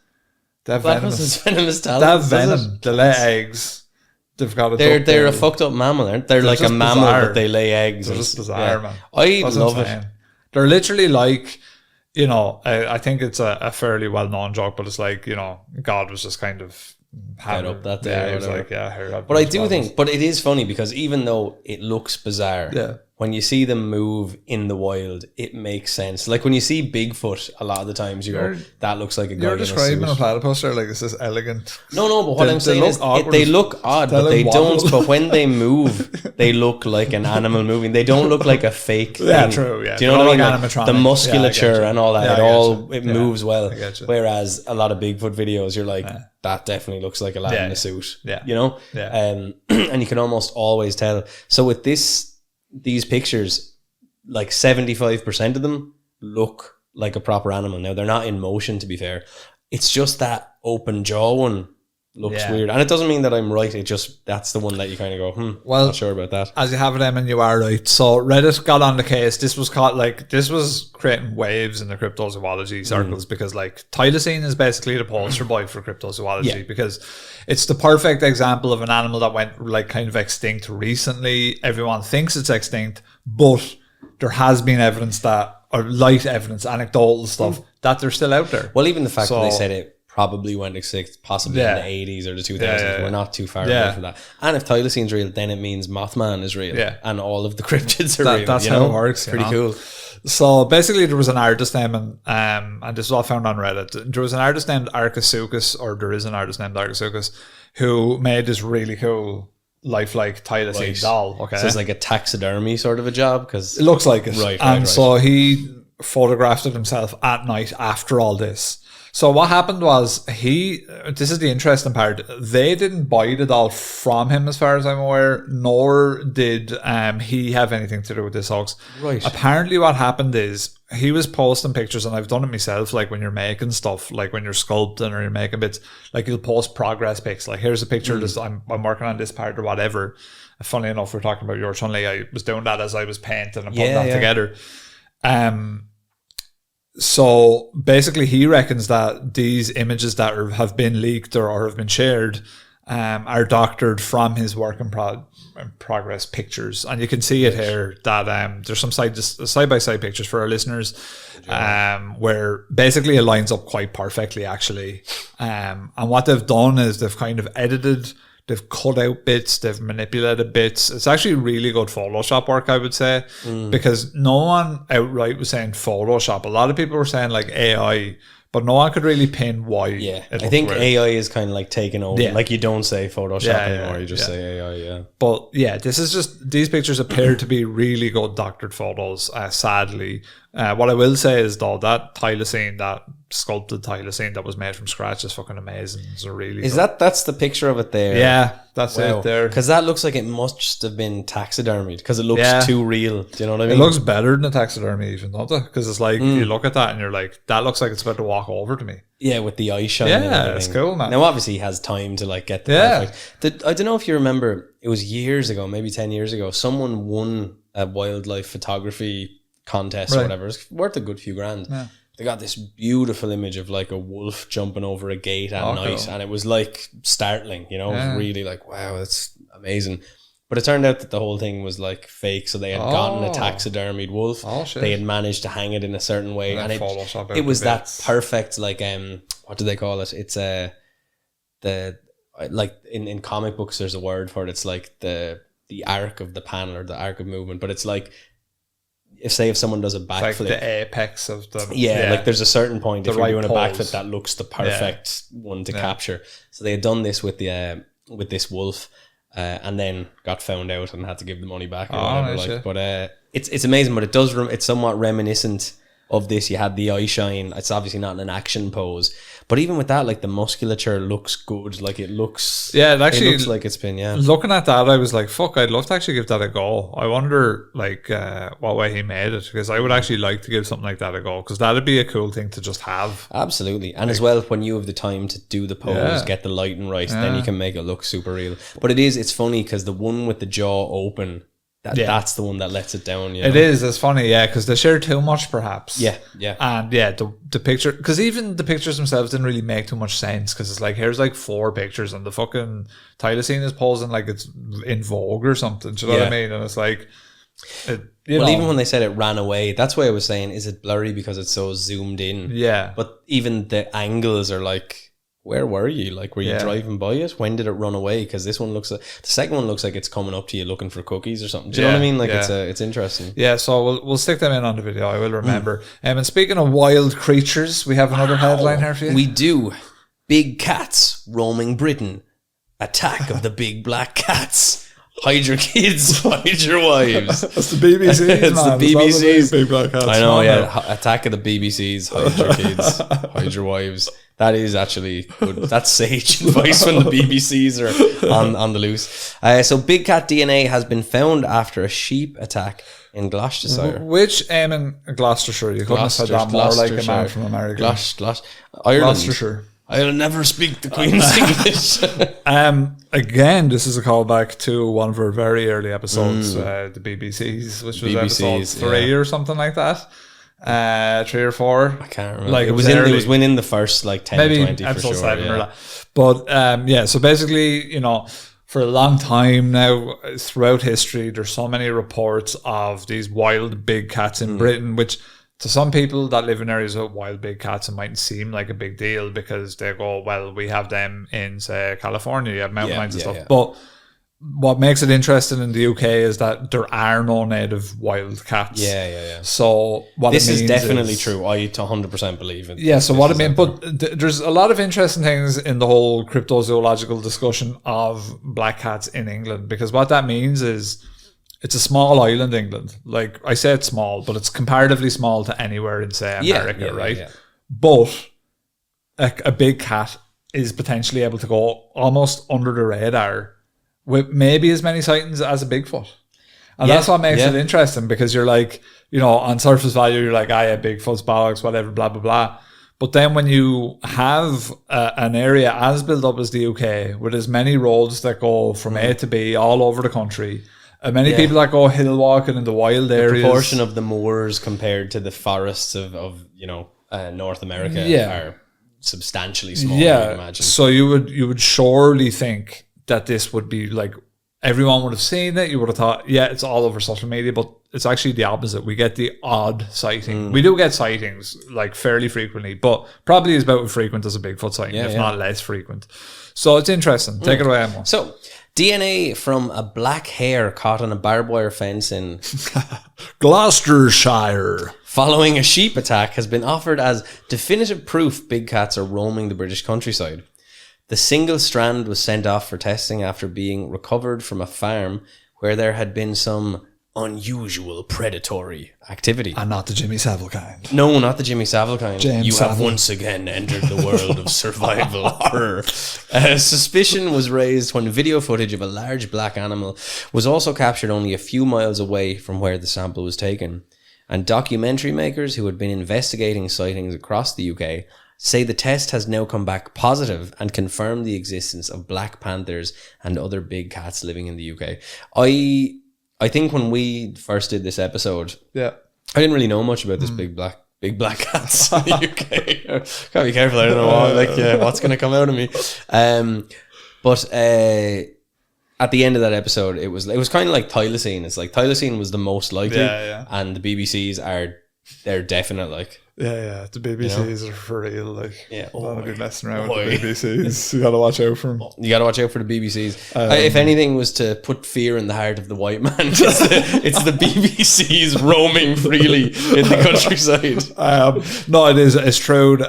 [SPEAKER 2] They have
[SPEAKER 1] venomous talons.
[SPEAKER 2] They have venom. They lay eggs. They've got
[SPEAKER 1] they're a fucked up mammal, aren't they? They're like a mammal, but they lay eggs.
[SPEAKER 2] They're just bizarre, man.
[SPEAKER 1] I love it.
[SPEAKER 2] They're literally like, I think it's a fairly well-known joke, but it's like, God was just kind of
[SPEAKER 1] head up that day.
[SPEAKER 2] Yeah, he was like, yeah.
[SPEAKER 1] But I do think, but it is funny because even though it looks bizarre, when you see them move in the wild, it makes sense. Like when you see Bigfoot, a lot of the times you go, that looks like a guy.
[SPEAKER 2] You're describing a platypus, like it's this elegant.
[SPEAKER 1] No, but what I'm saying is they look odd, but they don't. But when they move, they look like an animal moving. They don't look like a fake thing.
[SPEAKER 2] Yeah, true. Yeah,
[SPEAKER 1] do you know what I mean? Like the musculature and all that, it moves well. Whereas a lot of Bigfoot videos, you're like, that definitely looks like a lad in a suit.
[SPEAKER 2] Yeah,
[SPEAKER 1] and you can almost always tell. So with these pictures, like 75% of them look like a proper animal. Now they're not in motion, to be fair. It's just that open jaw one looks weird, and it doesn't mean that I'm right. It just that's the one that you kind of go, well, not sure about that.
[SPEAKER 2] As you have it, Em, and you are right. So Reddit got on the case. This was creating waves in the cryptozoology circles because like Thylacine is basically the poster boy for cryptozoology because it's the perfect example of an animal that went like kind of extinct recently. Everyone thinks it's extinct, but there has been evidence or light evidence, anecdotal stuff that they're still out there.
[SPEAKER 1] Well, even the fact that they said it probably went extinct possibly in the 80s or the 2000s. We're not too far away from that. And if Thylacine's real, then it means Mothman is real. And all of the cryptids are real.
[SPEAKER 2] That's how it works.
[SPEAKER 1] Pretty cool.
[SPEAKER 2] So basically there was an artist named, and this was all found on Reddit, there was an artist named Archisuchus, or there is an artist named Archisuchus, who made this really cool lifelike Thylacine doll. Okay.
[SPEAKER 1] So it's like a taxidermy sort of a job? Because
[SPEAKER 2] it looks like it. Right. So he photographed it himself at night after all this. So what happened was this is the interesting part, they didn't buy the doll from him as far as I'm aware, nor did he have anything to do with this hoax.
[SPEAKER 1] Right.
[SPEAKER 2] Apparently what happened is he was posting pictures, and I've done it myself, like when you're making stuff, like when you're sculpting or you're making bits, like you'll post progress pics, like here's a picture of this, I'm working on this part or whatever. Funnily enough, we're talking about yours, Hunley, I was doing that as I was painting and putting that together. So basically he reckons that these images that have been leaked or have been shared are doctored from his work in progress pictures, and you can see it here that there's some side-by-side pictures for our listeners where basically it lines up quite perfectly actually, and what they've done is they've kind of edited, they've cut out bits, they've manipulated bits. It's actually really good Photoshop work, I would say, because no one outright was saying Photoshop. A lot of people were saying like AI, but no one could really pin why.
[SPEAKER 1] Yeah, I think AI is kind of like taking over. Yeah. Like you don't say Photoshop anymore, you just say AI,
[SPEAKER 2] But yeah, this is just, these pictures appear to be really good doctored photos, sadly. What I will say is though, that Thylacine, that sculpted Thylacine that was made from scratch is fucking amazing. It's a really
[SPEAKER 1] that's the picture of it there?
[SPEAKER 2] Yeah, that's it there.
[SPEAKER 1] Because that looks like it must have been taxidermied because it looks too real. Do you know what I mean?
[SPEAKER 2] It looks better than a taxidermy even, don't it? Because it's like you look at that and you're like, that looks like it's about to walk over to me.
[SPEAKER 1] Yeah, with the eye shining.
[SPEAKER 2] Yeah, it's cool, man.
[SPEAKER 1] Now obviously he has time to like get the perfect. I don't know if you remember, it was years ago, maybe 10 years ago, someone won a wildlife photography contest or whatever. It's worth a good few grand. Yeah. They got this beautiful image of like a wolf jumping over a gate at night, and it was like startling, you know. It was really like, wow, that's amazing. But it turned out that the whole thing was like fake. So they had gotten a taxidermied wolf. They had managed to hang it in a certain way, and it was that perfect, like what do they call it? It's like in comic books, there's a word for it. It's like the arc of the panel or the arc of movement, but it's like if someone does a backflip,
[SPEAKER 2] like the apex of the
[SPEAKER 1] like there's a certain point if you're doing a
[SPEAKER 2] pose.
[SPEAKER 1] backflip that looks the perfect one to capture. So they had done this with the with this wolf, and then got found out and had to give the money back or whatever.
[SPEAKER 2] Nice,
[SPEAKER 1] like, but it's amazing. But it does it's somewhat reminiscent of this. You had the eye shine. It's obviously not in an action pose, but even with that, like the musculature looks good. Like it looks,
[SPEAKER 2] it actually
[SPEAKER 1] looks like it's been. Yeah,
[SPEAKER 2] looking at that, I was like, "Fuck! I'd love to actually give that a go." I wonder, like, what way he made it, because I would actually like to give something like that a go, because that'd be a cool thing to just have.
[SPEAKER 1] Absolutely, and as well, when you have the time to do the pose, get the lighting right, then you can make it look super real. But it's funny because the one with the jaw open. That's the one that lets it down. You know?
[SPEAKER 2] It's funny, because they share too much, perhaps.
[SPEAKER 1] Yeah.
[SPEAKER 2] And the picture, because even the pictures themselves didn't really make too much sense, because it's like, here's like 4 pictures, and the fucking Thylacine is posing like it's in Vogue or something. Do you know what I mean? And it's like,
[SPEAKER 1] even when they said it ran away, that's why I was saying, is it blurry because it's so zoomed in?
[SPEAKER 2] Yeah.
[SPEAKER 1] But even the angles are like, where were you? Like, were you driving by it? When did it run away? Because this one looks like, the second one looks like it's coming up to you looking for cookies or something. Do you know what I mean? Like it's interesting.
[SPEAKER 2] Yeah, so we'll stick them in on the video. I will remember. And speaking of wild creatures, we have another headline here for you.
[SPEAKER 1] We do. Big cats roaming Britain. Attack of the big black cats. Hide your kids, hide your wives.
[SPEAKER 2] That's the BBC's,
[SPEAKER 1] it's
[SPEAKER 2] man.
[SPEAKER 1] the BBC's.
[SPEAKER 2] Big black cats.
[SPEAKER 1] I know, Attack of the BBC's. Hide your kids, hide your wives. That is actually good. That's sage advice when the BBCs are on the loose. So big cat DNA has been found after a sheep attack in Gloucestershire.
[SPEAKER 2] Which in Gloucestershire? You couldn't have said that more like a man from America.
[SPEAKER 1] Ireland.
[SPEAKER 2] Gloucestershire.
[SPEAKER 1] I'll never speak the Queen's English.
[SPEAKER 2] Again, this is a callback to one of our very early episodes, the BBC's, which was episode 3 or something like that. 3 or 4.
[SPEAKER 1] I can't remember.
[SPEAKER 2] Like
[SPEAKER 1] it was within the first like 10
[SPEAKER 2] maybe
[SPEAKER 1] to 20
[SPEAKER 2] episode
[SPEAKER 1] for sure.
[SPEAKER 2] 7 or that. But so basically, for a long time now, throughout history, there's so many reports of these wild big cats in Britain, which to some people that live in areas with wild big cats, it mightn't seem like a big deal because they go, well, we have them in, say, California, you have mountain lions and stuff. Yeah. But what makes it interesting in the UK is that there are no native wild cats.
[SPEAKER 1] Yeah.
[SPEAKER 2] So what
[SPEAKER 1] this
[SPEAKER 2] it means
[SPEAKER 1] is definitely true. I 100% believe it.
[SPEAKER 2] Yeah, so what I mean, but there's a lot of interesting things in the whole cryptozoological discussion of black cats in England, because what that means is it's a small island, England. Like, I say it's small, but it's comparatively small to anywhere in, say, America, right? Yeah. But a big cat is potentially able to go almost under the radar with maybe as many sightings as a Bigfoot. And that's what makes it interesting, because you're like, on surface value, you're like, Bigfoot's bollocks, whatever, blah, blah, blah. But then when you have an area as built up as the UK, with as many roads that go from A to B all over the country, many people that go hill walking in the wild areas.
[SPEAKER 1] The proportion of the moors compared to the forests of North America are substantially smaller, I would imagine.
[SPEAKER 2] So you would surely think that this would be like, everyone would have seen it. You would have thought, it's all over social media, but it's actually the opposite. We get the odd sighting. We do get sightings like fairly frequently, but probably as about as frequent as a Bigfoot sighting, if not less frequent. So it's interesting. Take it away, Emma.
[SPEAKER 1] So DNA from a black hare caught on a barbed wire fence in
[SPEAKER 2] Gloucestershire
[SPEAKER 1] following a sheep attack has been offered as definitive proof big cats are roaming the British countryside. The single strand was sent off for testing after being recovered from a farm where there had been some unusual predatory activity.
[SPEAKER 2] And not the Jimmy Savile kind.
[SPEAKER 1] No, not the Jimmy Savile kind.
[SPEAKER 2] James
[SPEAKER 1] you
[SPEAKER 2] Savile.
[SPEAKER 1] Have once again entered the world of survival horror. Suspicion was raised when video footage of a large black animal was also captured only a few miles away from where the sample was taken. And documentary makers who had been investigating sightings across the UK say the test has now come back positive and confirmed the existence of black panthers and other big cats living in the UK. I think when we first did this episode, I didn't really know much about this big black cats in the UK. Gotta be careful. I don't know what's going to come out of me. But at the end of that episode, it was kind of like Thylacine. It's like Thylacine was the most likely, and the BBC's they're definite. Like
[SPEAKER 2] Yeah, the BBCs are for real. Like, don't be messing around with the BBCs. You gotta watch out for them.
[SPEAKER 1] You gotta watch out for the BBCs. If anything was to put fear in the heart of the white man, it's the BBCs roaming freely in the countryside.
[SPEAKER 2] No, it is. It's true.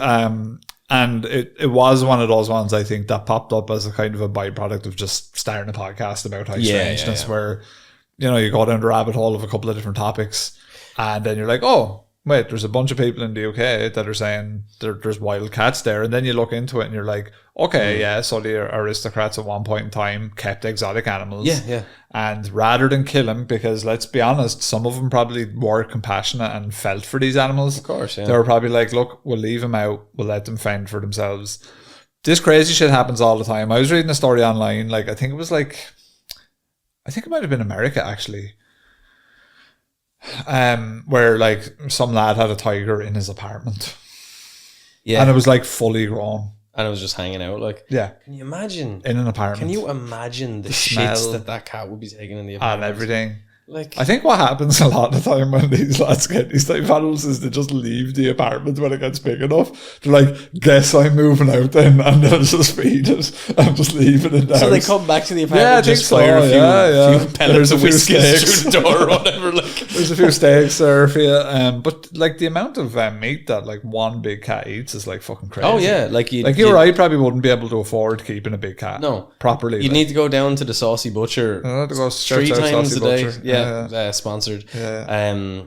[SPEAKER 2] And it was one of those ones, I think, that popped up as a kind of a byproduct of just starting a podcast about high strangeness, where, you know, you go down the rabbit hole of a couple of different topics, and then you're like, oh, wait, there's a bunch of people in the UK that are saying there's wild cats there. And then you look into it and you're like, okay, so the aristocrats at one point in time kept exotic animals.
[SPEAKER 1] Yeah.
[SPEAKER 2] And rather than kill them, because let's be honest, some of them probably were compassionate and felt for these animals.
[SPEAKER 1] Of course, yeah.
[SPEAKER 2] They were probably like, look, we'll leave them out. We'll let them fend for themselves. This crazy shit happens all the time. I was reading a story online, like, I think it might have been America, actually. Where like some lad had a tiger in his apartment, and it was like fully grown,
[SPEAKER 1] and it was just hanging out. Like, can you imagine
[SPEAKER 2] in an apartment?
[SPEAKER 1] Can you imagine the shits that cat would be taking in the apartment
[SPEAKER 2] and everything?
[SPEAKER 1] Like,
[SPEAKER 2] I think what happens a lot of the time when these lads get these type of animals is they just leave the apartment when it gets big enough. They're like, guess I'm moving out then, and they'll just feed it and just leave it in the house.
[SPEAKER 1] So they come back to the apartment, just fire a few pellets of whiskey through the door or whatever. Like,
[SPEAKER 2] there's a few steaks there for you. But like the amount of meat that like one big cat eats is like fucking crazy.
[SPEAKER 1] Oh yeah, like
[SPEAKER 2] you or I probably wouldn't be able to afford keeping a big cat.
[SPEAKER 1] No,
[SPEAKER 2] properly.
[SPEAKER 1] You need to go down to the Saucy Butcher 3 times a day. Yeah, sponsored.
[SPEAKER 2] Yeah.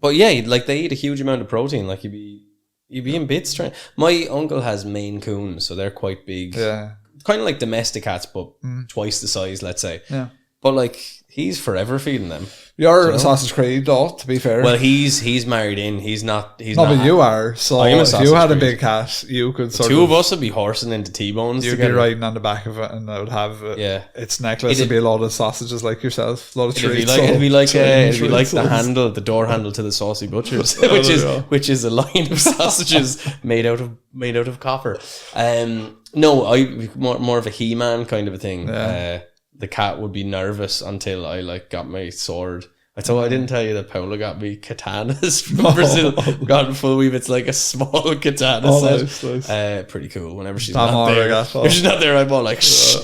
[SPEAKER 1] But yeah, like they eat a huge amount of protein. Like you'd be in bits trying. My uncle has Maine Coons, so they're quite big.
[SPEAKER 2] Yeah.
[SPEAKER 1] Kind of like domestic cats, but twice the size, let's say.
[SPEAKER 2] Yeah.
[SPEAKER 1] But like he's forever feeding them.
[SPEAKER 2] You're Assassin's Creed, though, to be fair.
[SPEAKER 1] Well, he's married in. He's not.
[SPEAKER 2] No, but you are. So if you had a big cat, you could sort
[SPEAKER 1] two of us would be horsing into T-bones.
[SPEAKER 2] You'd be riding on the back of it, and it would have its necklace would be a lot of sausages like yourself, a lot of treats.
[SPEAKER 1] It'd be like the door handle to the Saucy Butchers, which is a line of sausages made out of copper. No, I more of a He-Man kind of a thing.
[SPEAKER 2] Yeah.
[SPEAKER 1] The cat would be nervous until I like got my sword. I didn't tell you that Paula got me katanas from Brazil. Got full weave. It's like a small katana set. Nice. Pretty cool. Whenever she's not there, if she's not there, I'm all like, shh,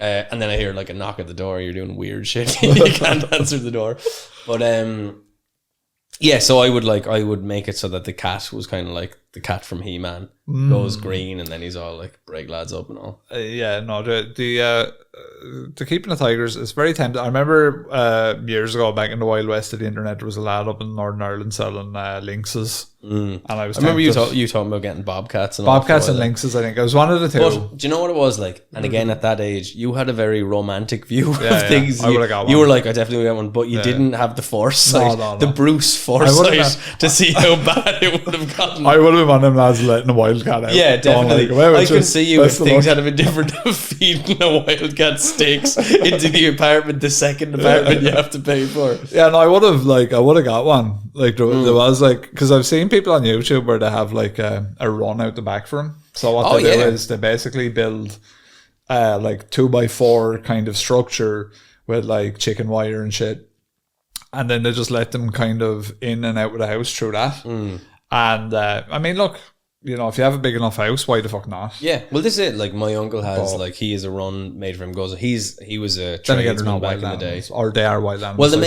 [SPEAKER 1] and then I hear like a knock at the door. You're doing weird shit. You can't answer the door. But so I would make it so that the cat was kind of like the cat from He-Man. Goes green, and then he's all like, break lads up and all.
[SPEAKER 2] The keeping the tigers is very tempting. I remember years ago back in the Wild West of the internet, there was a lad up in Northern Ireland selling lynxes. And I remember
[SPEAKER 1] you talking about getting bobcats and
[SPEAKER 2] lynxes. I think it was one of the two.
[SPEAKER 1] But do you know what it was like? And again, at that age, you had a very romantic view of things.
[SPEAKER 2] I would have got one.
[SPEAKER 1] You were like, I definitely would get one, but you didn't have the foresight, the Bruce foresight to see how bad it would have gotten.
[SPEAKER 2] I would have been one of them lads letting a wildcat out.
[SPEAKER 1] Yeah, definitely. I could see you if things had been different of feeding a wildcat steaks into the apartment, the second apartment you have to pay for.
[SPEAKER 2] Yeah, no, I would have got one. Like there was like, because I've seen people on YouTube where they have like a run out the back for them. So what they do is they basically build like 2x4 kind of structure with like chicken wire and shit, and then they just let them kind of in and out of the house through that. And I mean, look, you know, if you have a big enough house, why the fuck not?
[SPEAKER 1] Yeah, well, this is it. Like my uncle has, like he has a run made for him. He was a tradesman back in the day,
[SPEAKER 2] or they are wild animals.
[SPEAKER 1] Well,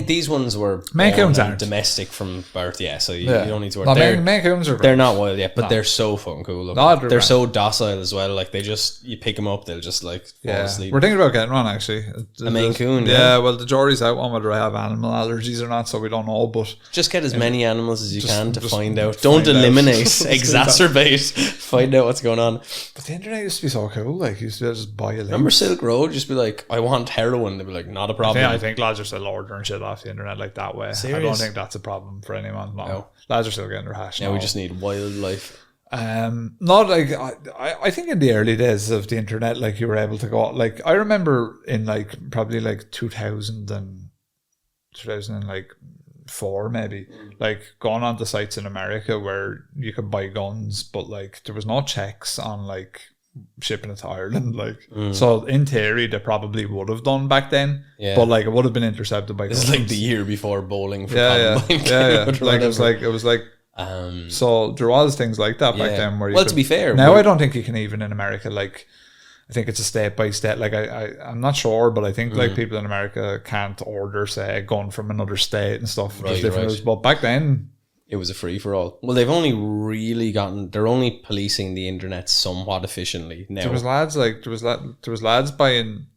[SPEAKER 1] these ones were
[SPEAKER 2] Maine Coons aren't
[SPEAKER 1] domestic from birth. Yeah, so you don't need to worry.
[SPEAKER 2] No, Maine Coons are.
[SPEAKER 1] They're not wild yet, but they're so fucking cool. They're so docile as well. Like you pick them up, they'll just like fall asleep.
[SPEAKER 2] We're thinking about getting one actually.
[SPEAKER 1] A Maine Coon.
[SPEAKER 2] Yeah, well, the jury's out on whether I have animal allergies or not, so we don't know. But
[SPEAKER 1] just get as many animals as you can to find out. Don't eliminate, exacerbate. Find out what's going on.
[SPEAKER 2] But the internet used to be so cool. Like, you used to just buy a link.
[SPEAKER 1] Remember Silk Road? Just be like, I want heroin. They'd be like, not a problem.
[SPEAKER 2] I think lads are still ordering shit off the internet like that way.
[SPEAKER 1] Serious?
[SPEAKER 2] I don't think that's a problem for anyone. No. Lads are still getting their hash.
[SPEAKER 1] Yeah, we just need wildlife.
[SPEAKER 2] Not like I think in the early days of the internet, like you were able to go, like I remember in like probably like 2004 maybe, like going on to sites in America where you could buy guns, but like there was no checks on like shipping it to Ireland, like so in theory they probably would have done back then, but like it would have been intercepted by
[SPEAKER 1] this is like the year before bowling for
[SPEAKER 2] yeah. Like it was like So there was things like that back then. Where
[SPEAKER 1] to be fair,
[SPEAKER 2] now I don't think you can even in America. Like, I think it's a state by state. Like I'm not sure, but I think like people in America can't order, say, a gun from another state and stuff. There's different rules. But back then,
[SPEAKER 1] it was a free for all. Well, they've only really they're only policing the internet somewhat efficiently now.
[SPEAKER 2] There was lads buying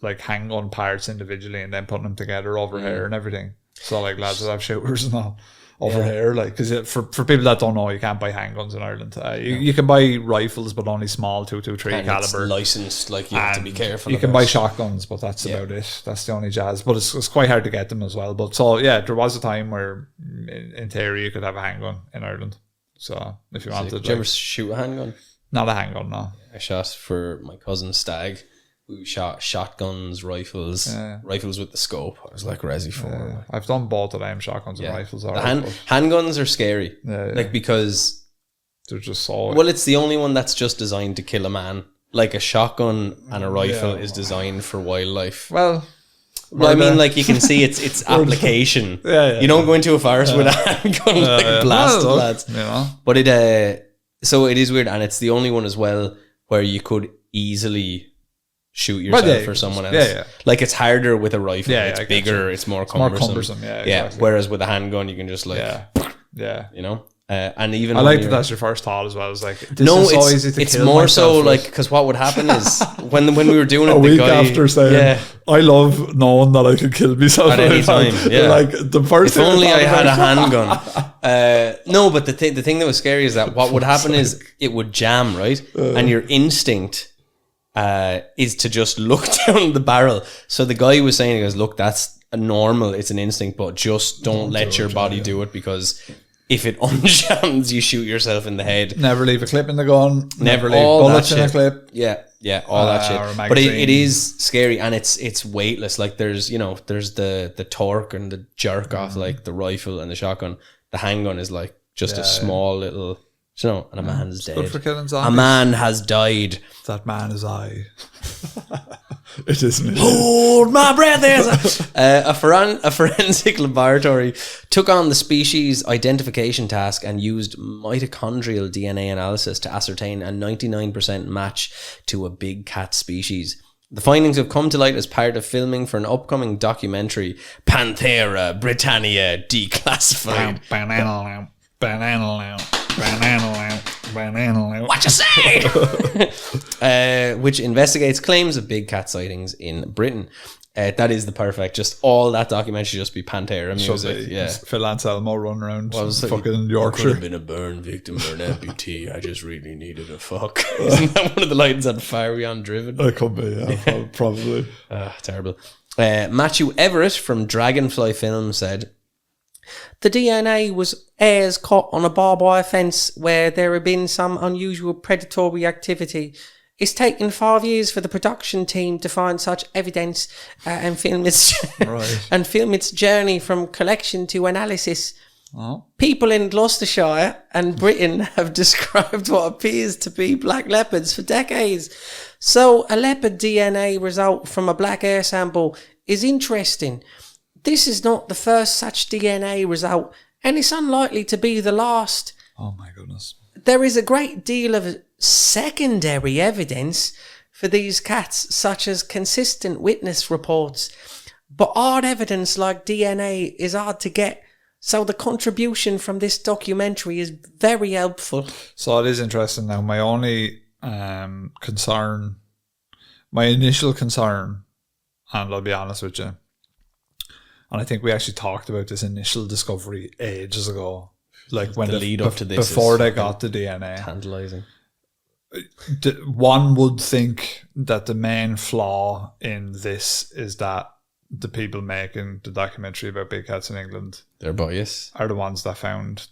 [SPEAKER 2] like handgun parts individually and then putting them together over here and everything. So like lads that have shooters and all over here, like, because for people that don't know, you can't buy handguns in Ireland. You can buy rifles, but only small 223 caliber.
[SPEAKER 1] It's licensed, like you have to be careful.
[SPEAKER 2] You can buy shotguns, but that's about it. That's the only jazz. But it's quite hard to get them as well. But so yeah, there was a time where, in theory, you could have a handgun in Ireland. So if you wanted,
[SPEAKER 1] did you ever shoot a handgun?
[SPEAKER 2] Not a handgun, no.
[SPEAKER 1] I shot for my cousin's stag. We shot shotguns, rifles with the scope. I was like Resi for.
[SPEAKER 2] I've done both of them, shotguns and rifles.
[SPEAKER 1] Handguns are scary, like because
[SPEAKER 2] they're just so.
[SPEAKER 1] Well, it's the only one that's just designed to kill a man. Like a shotgun and a rifle is designed for wildlife.
[SPEAKER 2] Well,
[SPEAKER 1] I mean, like you can see its application. You don't go into a forest with a handgun like blast lads. But so it is weird, and it's the only one as well where you could easily shoot yourself or someone else. Like it's harder with a rifle. It's bigger. It's more cumbersome. Exactly. Whereas with a handgun, you can just like, you know. And even
[SPEAKER 2] I like that's your first thought as well. It's like
[SPEAKER 1] it's more so like because what would happen is when we were doing it,
[SPEAKER 2] a week after saying I love knowing that I could kill myself
[SPEAKER 1] at any time.
[SPEAKER 2] Like the first.
[SPEAKER 1] If only I had a handgun. No, but the thing that was scary is that what would happen is it would jam, right, and your instinct is to just look down the barrel. So the guy was saying, he goes, look, that's normal. It's an instinct, but just don't let your body do it because if it unjams, you shoot yourself in the head.
[SPEAKER 2] Never leave a clip in the gun.
[SPEAKER 1] Never leave
[SPEAKER 2] bullets in a clip.
[SPEAKER 1] Yeah, all that shit. But it is scary and it's weightless. Like there's the torque and the jerk off like the rifle and the shotgun. The handgun is like just a small little, and a man's dead.
[SPEAKER 2] Good for killing zombies.
[SPEAKER 1] A man has died.
[SPEAKER 2] That man is I. It is me.
[SPEAKER 1] Hold my breath. A forensic laboratory took on the species identification task and used mitochondrial DNA analysis to ascertain a 99% match to a big cat species. The findings have come to light as part of filming for an upcoming documentary, Panthera Britannia Declassified. What you say? Which investigates claims of big cat sightings in Britain. That is the perfect. Just all that documentary should just be Pantera music.
[SPEAKER 2] Phil Anselmo running around fucking Yorkshire.
[SPEAKER 1] Could have been a burn victim or an amputee. I just really needed a fuck. Isn't that one of the lines on Fire Beyond Driven?
[SPEAKER 2] It could be, probably.
[SPEAKER 1] Terrible. Matthew Everett from Dragonfly Film said, the DNA was hairs caught on a barbed wire fence where there had been some unusual predatory activity. It's taken 5 years for the production team to find such evidence and film its journey from collection to analysis.
[SPEAKER 2] Oh.
[SPEAKER 1] People in Gloucestershire and Britain have described what appears to be black leopards for decades. So a leopard DNA result from a black hair sample is interesting. This is not the first such DNA result, and it's unlikely to be the last.
[SPEAKER 2] Oh my goodness.
[SPEAKER 1] There is a great deal of secondary evidence for these cats, such as consistent witness reports. But hard evidence like DNA is hard to get, so the contribution from this documentary is very helpful.
[SPEAKER 2] So it is interesting now. My only initial concern, and I'll be honest with you, and I think we actually talked about this initial discovery ages ago. Like when
[SPEAKER 1] the lead up to this,
[SPEAKER 2] before they got the DNA.
[SPEAKER 1] Tantalizing.
[SPEAKER 2] One would think that the main flaw in this is that the people making the documentary about big cats in England,
[SPEAKER 1] they're biased,
[SPEAKER 2] are the ones that found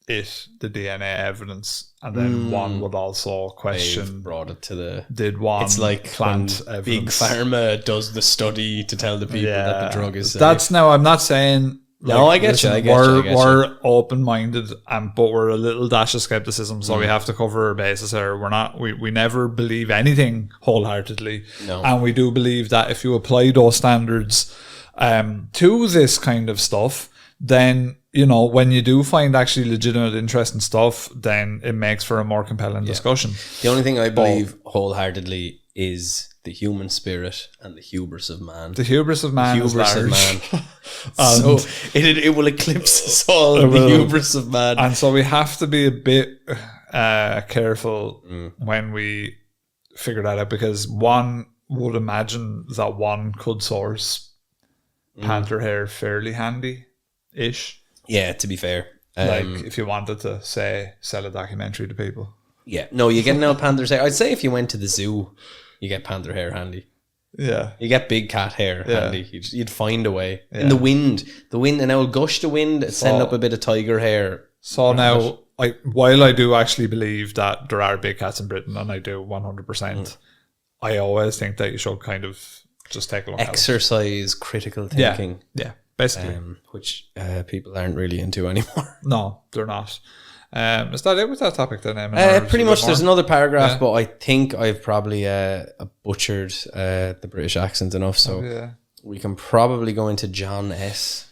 [SPEAKER 2] the DNA evidence, and then one would also question.
[SPEAKER 1] They've brought it to the.
[SPEAKER 2] Did one?
[SPEAKER 1] It's like
[SPEAKER 2] plant
[SPEAKER 1] when Big Pharma does the study to tell the people that the drug is safe.
[SPEAKER 2] That's now. I'm not saying.
[SPEAKER 1] No, I get you.
[SPEAKER 2] We're open-minded, but we're a little dash of skepticism, so we have to cover our bases here. We're not. We never believe anything wholeheartedly, and we do believe that if you apply those standards to this kind of stuff, then, you know, when you do find actually legitimate, interesting stuff, then it makes for a more compelling discussion.
[SPEAKER 1] The only thing I believe wholeheartedly is the human spirit and the hubris of man.
[SPEAKER 2] The hubris of man is large.
[SPEAKER 1] So it will eclipse us all, the hubris of man.
[SPEAKER 2] And so we have to be a bit careful when we figure that out, because one would imagine that one could source panther hair fairly handy-ish.
[SPEAKER 1] Yeah, to be fair.
[SPEAKER 2] Like if you wanted to, say, sell a documentary to people.
[SPEAKER 1] Yeah. No, you get an old panther's hair. I'd say if you went to the zoo, you get panther hair handy.
[SPEAKER 2] Yeah.
[SPEAKER 1] You get big cat hair handy. You'd find a way. Yeah. In the wind, an old gust of wind, it'd send up a bit of tiger hair.
[SPEAKER 2] So now, while I do actually believe that there are big cats in Britain, and I do 100%, I always think that you should kind of just take a look
[SPEAKER 1] exercise critical thinking.
[SPEAKER 2] Yeah, basically.
[SPEAKER 1] Which people aren't really into anymore.
[SPEAKER 2] No, they're not. Is that it with that topic then,
[SPEAKER 1] Eamon? Pretty much. There's another paragraph, but I think I've probably butchered the British accent enough, so we can probably go into John S.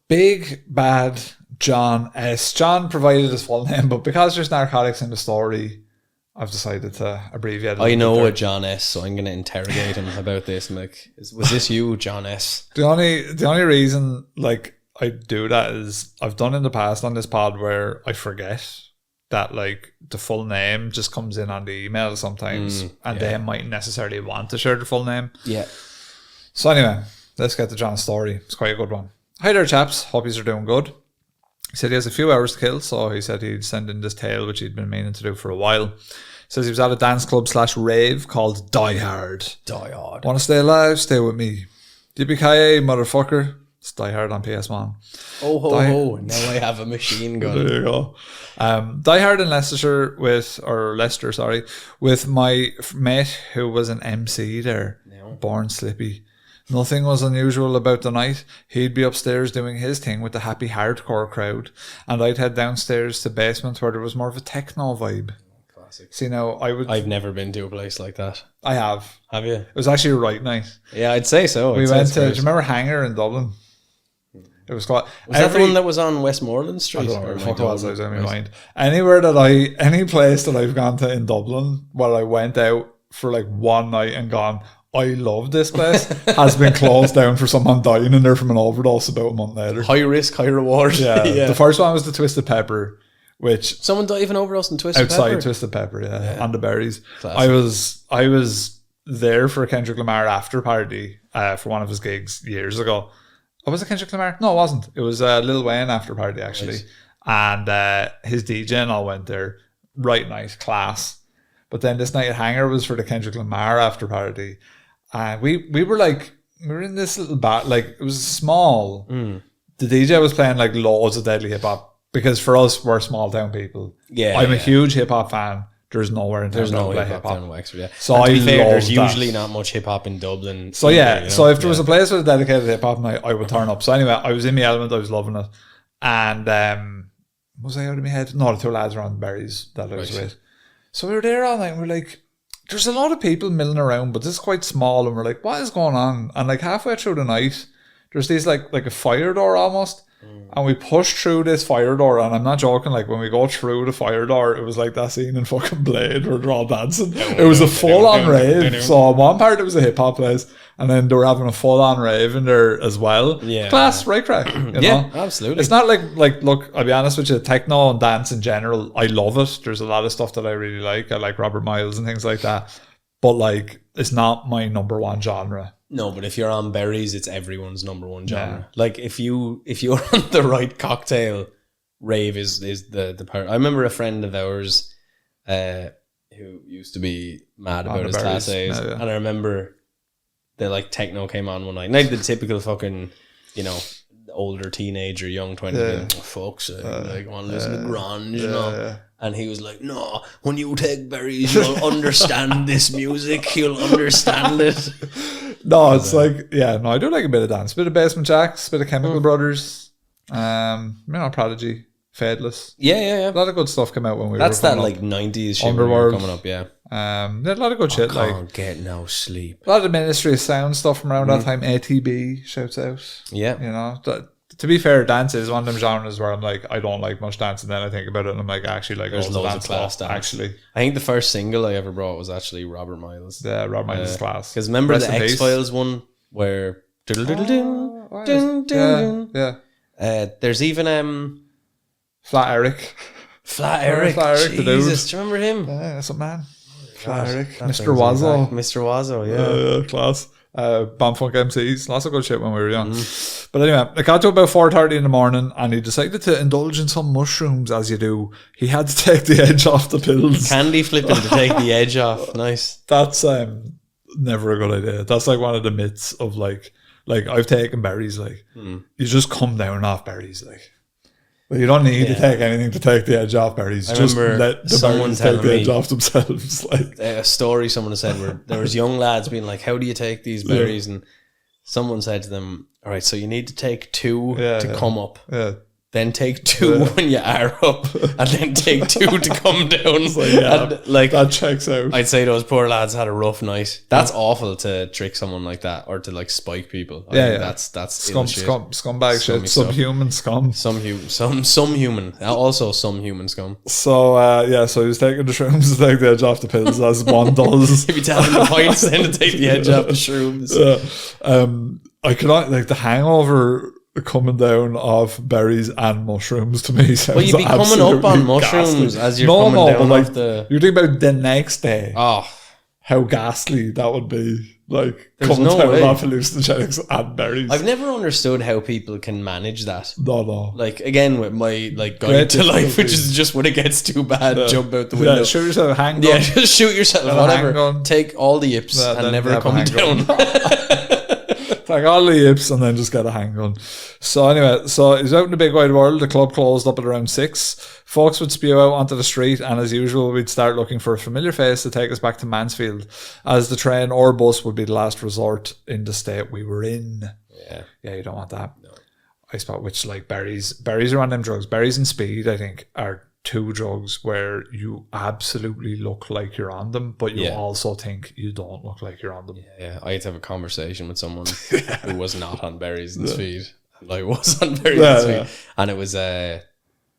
[SPEAKER 2] Big bad John S. John provided his full name, but because there's narcotics in the story, I've decided to abbreviate it.
[SPEAKER 1] I know a John S, so I'm going to interrogate him about this. I'm like, was this you, John S?
[SPEAKER 2] The only reason like I do that is I've done in the past on this pod where I forget that like the full name just comes in on the email sometimes, and they mightn't necessarily want to share the full name.
[SPEAKER 1] Yeah.
[SPEAKER 2] So anyway, let's get to John's story. It's quite a good one. Hi there, chaps. Hope you're doing good. He said he has a few hours to kill, so he said he'd send in this tale, which he'd been meaning to do for a while. He says he was at a dance club / rave called Die Hard.
[SPEAKER 1] Die Hard.
[SPEAKER 2] Want to stay alive? Stay with me. Yippee-ki-yay, motherfucker. It's Die Hard on PS1.
[SPEAKER 1] Oh, ho, ho. Now I have a machine gun.
[SPEAKER 2] There you go. Die Hard in Leicester with my mate who was an MC there. No. Born Slippy. Nothing was unusual about the night. He'd be upstairs doing his thing with the happy hardcore crowd, and I'd head downstairs to basement where there was more of a techno vibe. Classic. See, now I've
[SPEAKER 1] never been to a place like that.
[SPEAKER 2] I have.
[SPEAKER 1] Have you?
[SPEAKER 2] It was actually a right night.
[SPEAKER 1] Yeah, I'd say so.
[SPEAKER 2] We went to. Do you remember Hangar in Dublin? It was quite.
[SPEAKER 1] Was that the one that was on Westmoreland Street?
[SPEAKER 2] I don't know where the fuck it was. I was in my mind. Any place that I've gone to in Dublin where I went out for like one night and gone, I love this place, has been closed down for someone dying in there from an overdose about a month later.
[SPEAKER 1] High risk, high reward.
[SPEAKER 2] Yeah. The first one was the Twisted Pepper, which
[SPEAKER 1] someone died of an overdose in Twisted Pepper.
[SPEAKER 2] Outside Twisted Pepper, on the berries. Classic. I was there for a Kendrick Lamar after party for one of his gigs years ago. Oh, was it Kendrick Lamar? No, it wasn't. It was Lil Wayne after party actually, and his DJ and all went there. Right, nice class. But then this night at Hangar was for the Kendrick Lamar after party. And we were in this little bar, like it was small. The DJ was playing like loads of deadly hip hop because for us we're small town people. Yeah, I'm a huge hip hop fan. There's nowhere in town to play hip hop.
[SPEAKER 1] So and to be fair, there's usually not much hip hop in Dublin.
[SPEAKER 2] So either, so if there was a place with a dedicated hip hop night, I would turn up. So anyway, I was in my element. I was loving it. And was I out of my head? No, the two lads were on the berries that I was with. So we were there all night and we're like, there's a lot of people milling around, but this is quite small, and we're like, what is going on? And like halfway through the night, there's these like a fire door almost, and we pushed through this fire door, and I'm not joking, like when we go through the fire door, it was like that scene in fucking Blade where they're all dancing. It was a full-on rave. So on one part it was a hip-hop place, and then they were having a full-on rave in there as well. Yeah. Class, right crack. You know?
[SPEAKER 1] Absolutely.
[SPEAKER 2] It's not like look, I'll be honest with you, techno and dance in general, I love it. There's a lot of stuff that I really like. I like Robert Miles and things like that. But like, it's not my number one genre.
[SPEAKER 1] No, but if you're on berries, it's everyone's number one genre. Yeah. Like if you're on the right cocktail, rave is the part. I remember a friend of ours who used to be mad about his class A's, and I remember the like techno came on one night. Not the typical fucking, older teenager, young 20, folks, like want to listen to grunge, you know. And he was like, no, when you take berries, you'll understand this music. You'll understand it.
[SPEAKER 2] No, it's like, I do like a bit of dance. A bit of Basement Jacks, a bit of Chemical Brothers, Prodigy, Fadeless.
[SPEAKER 1] Yeah.
[SPEAKER 2] A lot of good stuff came out when we
[SPEAKER 1] That's
[SPEAKER 2] were
[SPEAKER 1] that like 90s shit Underworld. Coming up,
[SPEAKER 2] There's a lot of good shit.
[SPEAKER 1] Can't get no sleep.
[SPEAKER 2] A lot of Ministry of Sound stuff from around that time. ATB shouts out.
[SPEAKER 1] Yeah.
[SPEAKER 2] to be fair, dance is one of them genres where I'm like, I don't like much dance, and then I think about it and I'm like, actually, like,
[SPEAKER 1] There's loads of class dance.
[SPEAKER 2] Actually,
[SPEAKER 1] I think the first single I ever brought was actually Robert Miles.
[SPEAKER 2] Yeah, Robert Miles is class.
[SPEAKER 1] Because remember
[SPEAKER 2] Rest
[SPEAKER 1] the
[SPEAKER 2] in peace.
[SPEAKER 1] X-Files one where
[SPEAKER 2] Yeah.
[SPEAKER 1] there's even
[SPEAKER 2] Flat Eric.
[SPEAKER 1] Flat Eric.
[SPEAKER 2] The dude.
[SPEAKER 1] Jesus, do you remember him?
[SPEAKER 2] Yeah, that's a man. Flat Eric.
[SPEAKER 1] That
[SPEAKER 2] Mr.
[SPEAKER 1] brings me
[SPEAKER 2] Wazzo.
[SPEAKER 1] back. Mr. Wazzo, yeah.
[SPEAKER 2] Class. Bamfunk MCs. Lots of good shit when we were young. But anyway, it got to about 4:30 in the morning and he decided to indulge in some mushrooms, as you do. He had to take the edge off the pills.
[SPEAKER 1] Candy flipping to take the edge off. Nice.
[SPEAKER 2] That's never a good idea. That's like one of the myths of like I've taken berries, like you just come down off berries, like. Well, you don't need to take anything to take the edge off berries.
[SPEAKER 1] I
[SPEAKER 2] Just
[SPEAKER 1] remember
[SPEAKER 2] let the
[SPEAKER 1] someone
[SPEAKER 2] berries take the
[SPEAKER 1] telling
[SPEAKER 2] edge
[SPEAKER 1] me-
[SPEAKER 2] off themselves. Like
[SPEAKER 1] A story someone said where there was young lads being like, how do you take these berries? And someone said to them, all right, so you need to take 2 to come up.
[SPEAKER 2] yeah,
[SPEAKER 1] Then take 2 when you are up, and then take 2 to come down. And, like,
[SPEAKER 2] that checks out.
[SPEAKER 1] I'd say those poor lads had a rough night. That's awful to trick someone like that, or to like spike people. I think that's
[SPEAKER 2] scumbag
[SPEAKER 1] Scummy
[SPEAKER 2] shit,
[SPEAKER 1] stuff.
[SPEAKER 2] subhuman scum.
[SPEAKER 1] some human, also some human scum.
[SPEAKER 2] So so he was taking the shrooms to take the edge off the pills, as one does.
[SPEAKER 1] If you tell him the points, then to take the edge off the shrooms.
[SPEAKER 2] I could not like the hangover coming down of berries and mushrooms to me sounds
[SPEAKER 1] Well, you'd be coming up on
[SPEAKER 2] absolutely
[SPEAKER 1] mushrooms
[SPEAKER 2] ghastly.
[SPEAKER 1] as you're coming down
[SPEAKER 2] but
[SPEAKER 1] off the.
[SPEAKER 2] You're thinking about the next day.
[SPEAKER 1] Oh,
[SPEAKER 2] How ghastly that would be. Like
[SPEAKER 1] There's
[SPEAKER 2] coming
[SPEAKER 1] no
[SPEAKER 2] down
[SPEAKER 1] way.
[SPEAKER 2] off hallucinogenics and berries.
[SPEAKER 1] I've never understood how people can manage that.
[SPEAKER 2] No.
[SPEAKER 1] Like, again, with my like
[SPEAKER 2] Great
[SPEAKER 1] guide to life,
[SPEAKER 2] difficulty.
[SPEAKER 1] which is just when it gets too bad, jump out the window.
[SPEAKER 2] Yeah, shoot yourself a handgun.
[SPEAKER 1] Yeah, just shoot yourself,
[SPEAKER 2] a
[SPEAKER 1] whatever.
[SPEAKER 2] handgun.
[SPEAKER 1] Take all the yips
[SPEAKER 2] Yeah,
[SPEAKER 1] and
[SPEAKER 2] then
[SPEAKER 1] never
[SPEAKER 2] have a
[SPEAKER 1] come
[SPEAKER 2] handgun.
[SPEAKER 1] down.
[SPEAKER 2] Take all the yips and then just get a handgun. So anyway, so he's out in the big wide world. The club closed up at around 6. Folks would spew out onto the street, and as usual, we'd start looking for a familiar face to take us back to Mansfield, as the train or bus would be the last resort in the state we were in. Yeah, you don't want that. No. I suppose, which like berries are one of them drugs. Berries and speed, I think, are 2 drugs where you absolutely look like you're on them, but you also think you don't look like you're on them.
[SPEAKER 1] Yeah, I had to have a conversation with someone who was not on berries and speed. And I was on berries and speed. And it was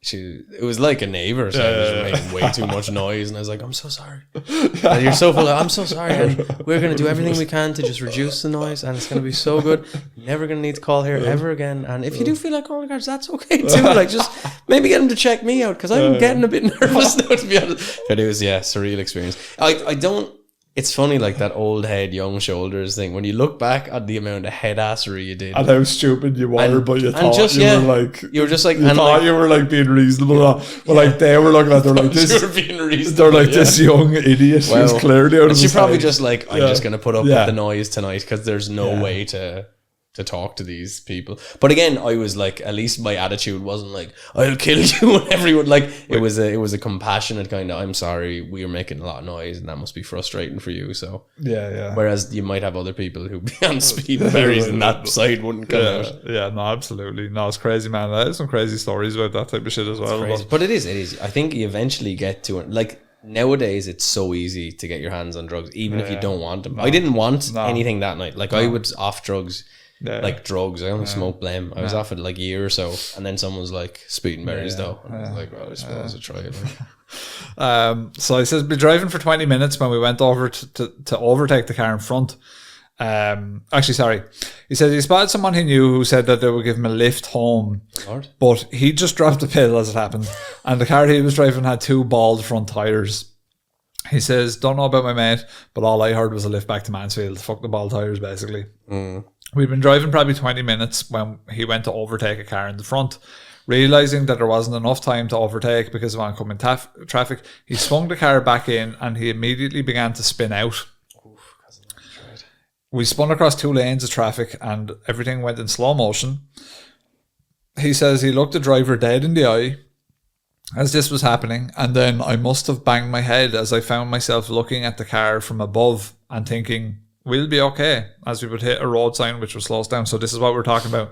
[SPEAKER 1] it was like a neighbour, so I was making way too much noise, and I was like, I'm so sorry. And you're so full of, I'm so sorry, and we're going to do everything we can to just reduce the noise, and it's going to be so good. You're never going to need to call here ever again. And if you do feel like calling cars, that's okay too. Like, just maybe get them to check me out, because I'm getting a bit nervous now, to be honest. But it was, surreal experience. I don't, it's funny, like that old head, young shoulders thing. When you look back at the amount of head assery you did,
[SPEAKER 2] And how stupid you were, but you thought
[SPEAKER 1] just,
[SPEAKER 2] you were like...
[SPEAKER 1] you were just like...
[SPEAKER 2] You
[SPEAKER 1] and
[SPEAKER 2] thought
[SPEAKER 1] like,
[SPEAKER 2] you were like being reasonable. But like they were looking at, they're like this...
[SPEAKER 1] you were being reasonable,
[SPEAKER 2] They're like this young idiot who's clearly out of
[SPEAKER 1] and
[SPEAKER 2] his
[SPEAKER 1] she probably
[SPEAKER 2] head.
[SPEAKER 1] just like, I'm just going to put up with the noise tonight, because there's no way to talk to these people. But again, I was like, at least my attitude wasn't like, I'll kill you, and everyone, like, it was a compassionate kind of, I'm sorry, we were making a lot of noise and that must be frustrating for you. So whereas you might have other people who'd be on speed and berries and that side wouldn't come out.
[SPEAKER 2] Yeah, no, absolutely. No, it's crazy, man. There's some crazy stories about that type of shit as well.
[SPEAKER 1] But it is. I think you eventually get to it. Like, nowadays it's so easy to get your hands on drugs, even if you don't want them. I didn't want anything that night. Like, I was off drugs. Like drugs, I only smoked blem. I was off it like a year or so, and then someone was like, speeding berries though. And I was like, well, I suppose I'll try it.
[SPEAKER 2] So he says, be driving for 20 minutes when we went over to overtake the car in front. Actually, sorry. He says he spotted someone he knew who said that they would give him a lift home.
[SPEAKER 1] Lord.
[SPEAKER 2] But he just dropped a pill as it happened, and the car he was driving had 2 bald front tires. He says, don't know about my mate, but all I heard was a lift back to Mansfield. Fuck the bald tires, basically. We'd been driving probably 20 minutes when he went to overtake a car in the front. Realising that there wasn't enough time to overtake because of oncoming traffic, he swung the car back in and he immediately began to spin out. We spun across 2 lanes of traffic and everything went in slow motion. He says he looked the driver dead in the eye as this was happening, and then I must have banged my head as I found myself looking at the car from above and thinking, we'll be okay, as we would hit a road sign which would slow us down. So this is what we're talking about.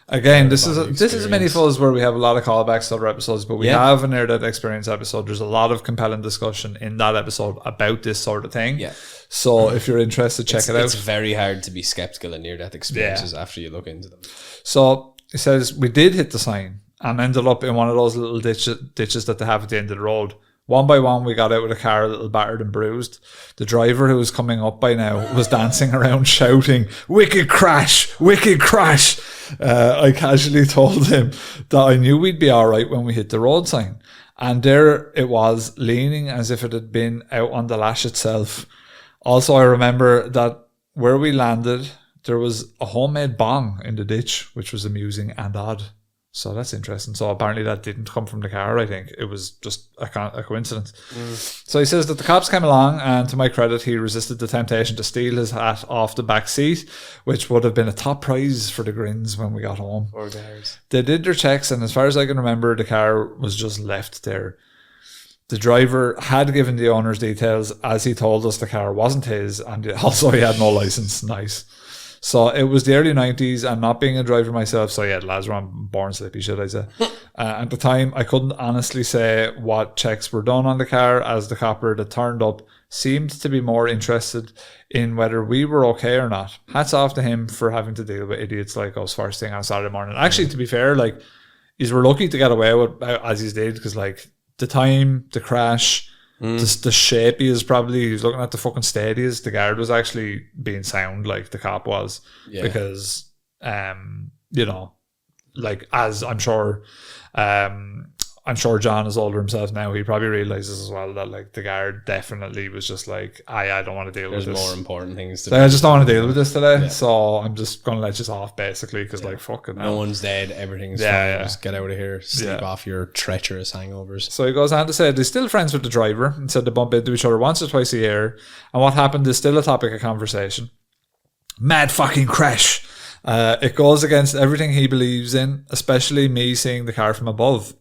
[SPEAKER 2] Again, this is a mini Fuzz where we have a lot of callbacks to other episodes, but we have a near-death experience episode. There's a lot of compelling discussion in that episode about this sort of thing. Yeah. So if you're interested, check it out.
[SPEAKER 1] It's very hard to be skeptical of near-death experiences after you look into them.
[SPEAKER 2] So he says we did hit the sign and ended up in one of those little ditches that they have at the end of the road. One by one, we got out of the car a little battered and bruised. The driver, who was coming up by now, was dancing around shouting, "Wicked crash! Wicked crash!" I casually told him that I knew we'd be all right when we hit the road sign. And there it was, leaning as if it had been out on the lash itself. Also, I remember that where we landed, there was a homemade bong in the ditch, which was amusing and odd. So that's interesting. So apparently that didn't come from the car, I think. It was just a coincidence. So he says that the cops came along, and to my credit, he resisted the temptation to steal his hat off the back seat, which would have been a top prize for the grins when we got home.
[SPEAKER 1] Poor guys.
[SPEAKER 2] They did their checks, and as far as I can remember, the car was just left there. The driver had given the owner's details, as he told us the car wasn't his, and also he had no license. Nice. So it was the early 90s, and not being a driver myself, so yeah, the lads were on born slippy, should I say. At the time, I couldn't honestly say what checks were done on the car, as the copper that turned up seemed to be more interested in whether we were okay or not. Hats off to him for having to deal with idiots like us first thing on Saturday morning. Actually, to be fair, like, he's were lucky to get away with as he did, because like the time, the crash, the shape he was looking at the fucking steadies. The guard was actually being sound, like the cop was, because you know, like, as I'm sure John is older himself now, he probably realizes as well that like the guard definitely was just like, I don't want to deal with this.
[SPEAKER 1] There's more important things to
[SPEAKER 2] do. I just don't want to deal with this today, so I'm just going to let you off basically, because like fucking
[SPEAKER 1] no one's dead, everything's fine. Just get out of here, sleep off your treacherous hangovers.
[SPEAKER 2] So he goes on to say they're still friends with the driver, and said they bump into each other once or twice a year, and what happened is still a topic of conversation. Mad fucking crash. It goes against everything he believes in, especially me seeing the car from above.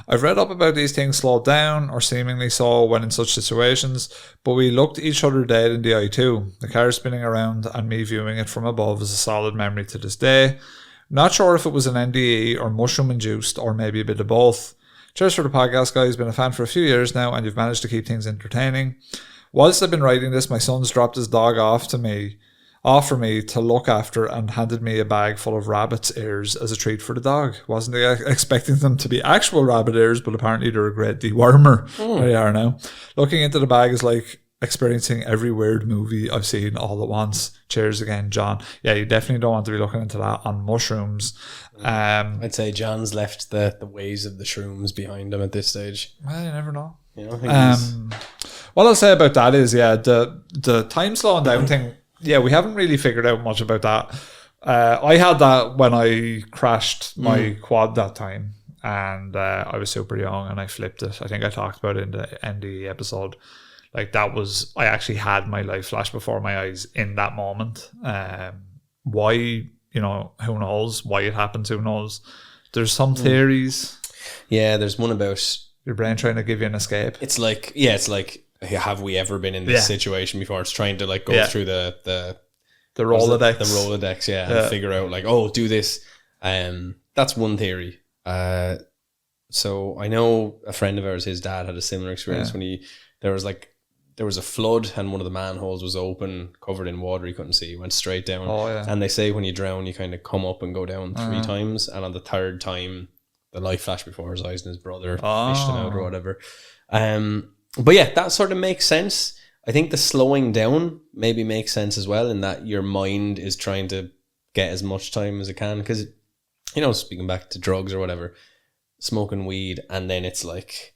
[SPEAKER 2] I've read up about these things slowed down, or seemingly so, when in such situations, but we looked each other dead in the eye too. The car spinning around and me viewing it from above is a solid memory to this day. Not sure if it was an NDE or mushroom induced, or maybe a bit of both. Cheers for the podcast, guys. Been a fan for a few years now, and you've managed to keep things entertaining. Whilst I've been writing this, my son's dropped his dog off for me to look after, and handed me a bag full of rabbit's ears as a treat for the dog. Wasn't expecting them to be actual rabbit ears, but apparently they're a great dewormer. There they are now. Looking into the bag is like experiencing every weird movie I've seen all at once. Cheers again, John. Yeah, you definitely don't want to be looking into that on mushrooms.
[SPEAKER 1] I'd say John's left the ways of the shrooms behind him at this stage.
[SPEAKER 2] Well, you never know.
[SPEAKER 1] You know,
[SPEAKER 2] what I'll say about that is, the time slowing down thing, we haven't really figured out much about that. I had that when I crashed my quad that time, and I was super young and I flipped it. I think I talked about it in the ND episode. Like, that was, I actually had my life flash before my eyes in that moment. Why, you know, who knows? Why it happens, who knows? There's some theories.
[SPEAKER 1] Yeah, there's one about
[SPEAKER 2] your brain trying to give you an escape.
[SPEAKER 1] It's like, have we ever been in this situation before? It's trying to like go through the
[SPEAKER 2] Rolodex.
[SPEAKER 1] The Rolodex, and figure out like, oh, do this. That's one theory. So I know a friend of ours, his dad had a similar experience when there was a flood and one of the manholes was open, covered in water. He couldn't see. He went straight down. And they say when you drown, you kind of come up and go down 3 times. And on the 3rd time, the light flashed before his eyes, and his brother fished him out or whatever. But yeah, that sort of makes sense. I think the slowing down maybe makes sense as well, in that your mind is trying to get as much time as it can. Because, you know, speaking back to drugs or whatever, smoking weed, and then it's like...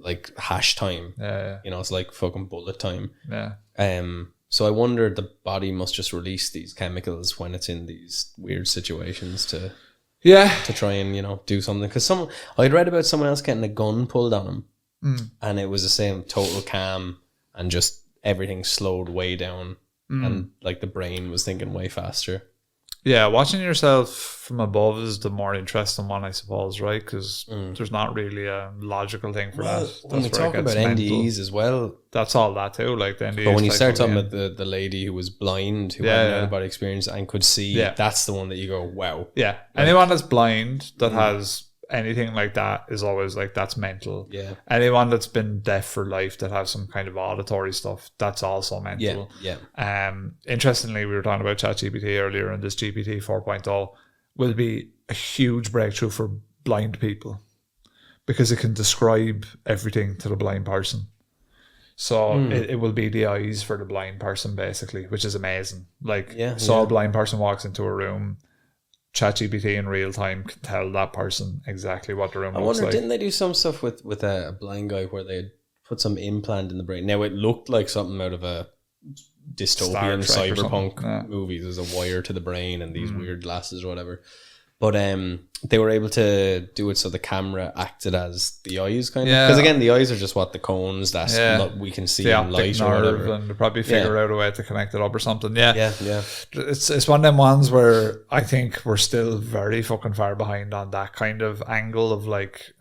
[SPEAKER 1] like hash time. You know, it's like fucking bullet time. So I wonder, the body must just release these chemicals when it's in these weird situations to try and, you know, do something. Because I'd read about someone else getting a gun pulled on him, and it was the same, total calm, and just everything slowed way down, and like the brain was thinking way faster.
[SPEAKER 2] Yeah, watching yourself from above is the more interesting one, I suppose, right? Because there's not really a logical thing for that.
[SPEAKER 1] When we talk about NDEs as well,
[SPEAKER 2] that's all that too. Like the NDEs.
[SPEAKER 1] But when you start talking about the lady who was blind, who had an out-of-body experience and could see, that's the one that you go, wow.
[SPEAKER 2] Yeah, anyone that's blind that has anything like that is always like, that's mental. Anyone that's been deaf for life that has some kind of auditory stuff, that's also mental. Interestingly, we were talking about ChatGPT earlier, and this GPT 4.0, will be a huge breakthrough for blind people because it can describe everything to the blind person. So it will be the eyes for the blind person, basically, which is amazing. Like, a blind person walks into a room, ChatGPT in real time can tell that person exactly what the room looks like.
[SPEAKER 1] Didn't they do some stuff with a blind guy where they put some implant in the brain? Now, it looked like something out of a dystopian cyberpunk movie. There's a wire to the brain and these weird glasses or whatever. But they were able to do it so the camera acted as the eyes, kind of. Because again, the eyes are just what the cones that we can see in light or whatever.
[SPEAKER 2] And they probably figure out a way to connect it up or something.
[SPEAKER 1] Yeah.
[SPEAKER 2] It's one of them ones where I think we're still very fucking far behind on that kind of angle of like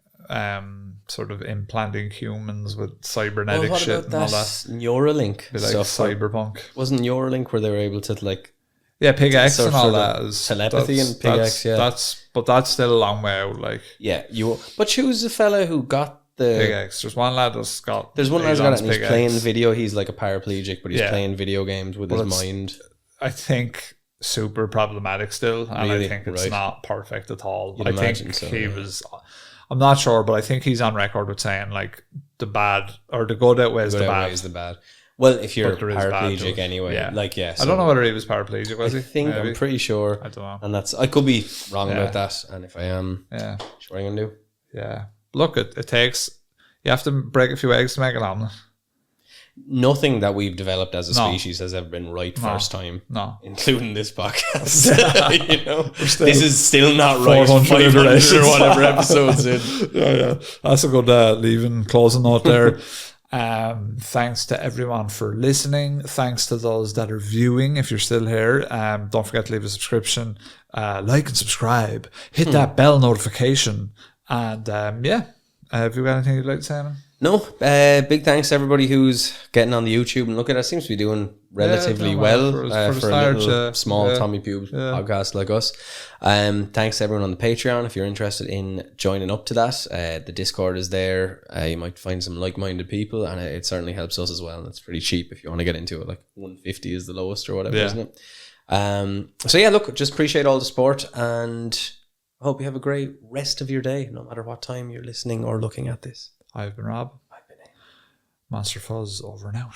[SPEAKER 2] sort of implanting humans with cybernetic shit and all that.
[SPEAKER 1] Neuralink
[SPEAKER 2] like cyberpunk.
[SPEAKER 1] Wasn't Neuralink where they were able to like
[SPEAKER 2] Pig X and all that is
[SPEAKER 1] telepathy and Pig X,
[SPEAKER 2] that's still a long way out. Like
[SPEAKER 1] but who's the fella who got the
[SPEAKER 2] Pig X? There's one lad that's got.
[SPEAKER 1] There's one lad who's got it, and he's playing video. He's like a paraplegic, but he's playing video games with his mind.
[SPEAKER 2] I think super problematic still, and I think it's not perfect at all. I think he was. I'm not sure, but I think he's on record with saying like the bad or the good outweighs the bad.
[SPEAKER 1] Well, if you're paraplegic anyway, so
[SPEAKER 2] I don't know whether he was paraplegic, was he?
[SPEAKER 1] I think I'm pretty sure.
[SPEAKER 2] I don't know,
[SPEAKER 1] and I could be wrong about that. And if I am, what are you gonna do?
[SPEAKER 2] Yeah, look, it takes. You have to break a few eggs to make an omelette.
[SPEAKER 1] Nothing that we've developed as a species has ever been right first time.
[SPEAKER 2] No,
[SPEAKER 1] including this podcast. This is still not right. 500 or whatever episodes in.
[SPEAKER 2] That's a good closing note there. Thanks to everyone for listening. Thanks to those that are viewing. If you're still here, don't forget to leave a subscription, like and subscribe. Hit that bell notification, and have you got anything you'd like to say, man?
[SPEAKER 1] No, big thanks to everybody who's getting on the YouTube and look at it. Seems to be doing relatively well for a little small Tommy Pubes podcast like us. Thanks to everyone on the Patreon. If you're interested in joining up to that, the Discord is there. You might find some like-minded people, and it certainly helps us as well. And it's pretty cheap if you want to get into it. Like $150 is the lowest or whatever, isn't it? So look, just appreciate all the support, and I hope you have a great rest of your day, no matter what time you're listening or looking at this.
[SPEAKER 2] I've been Rob.
[SPEAKER 1] I've been
[SPEAKER 2] Monster Fuzz over and out.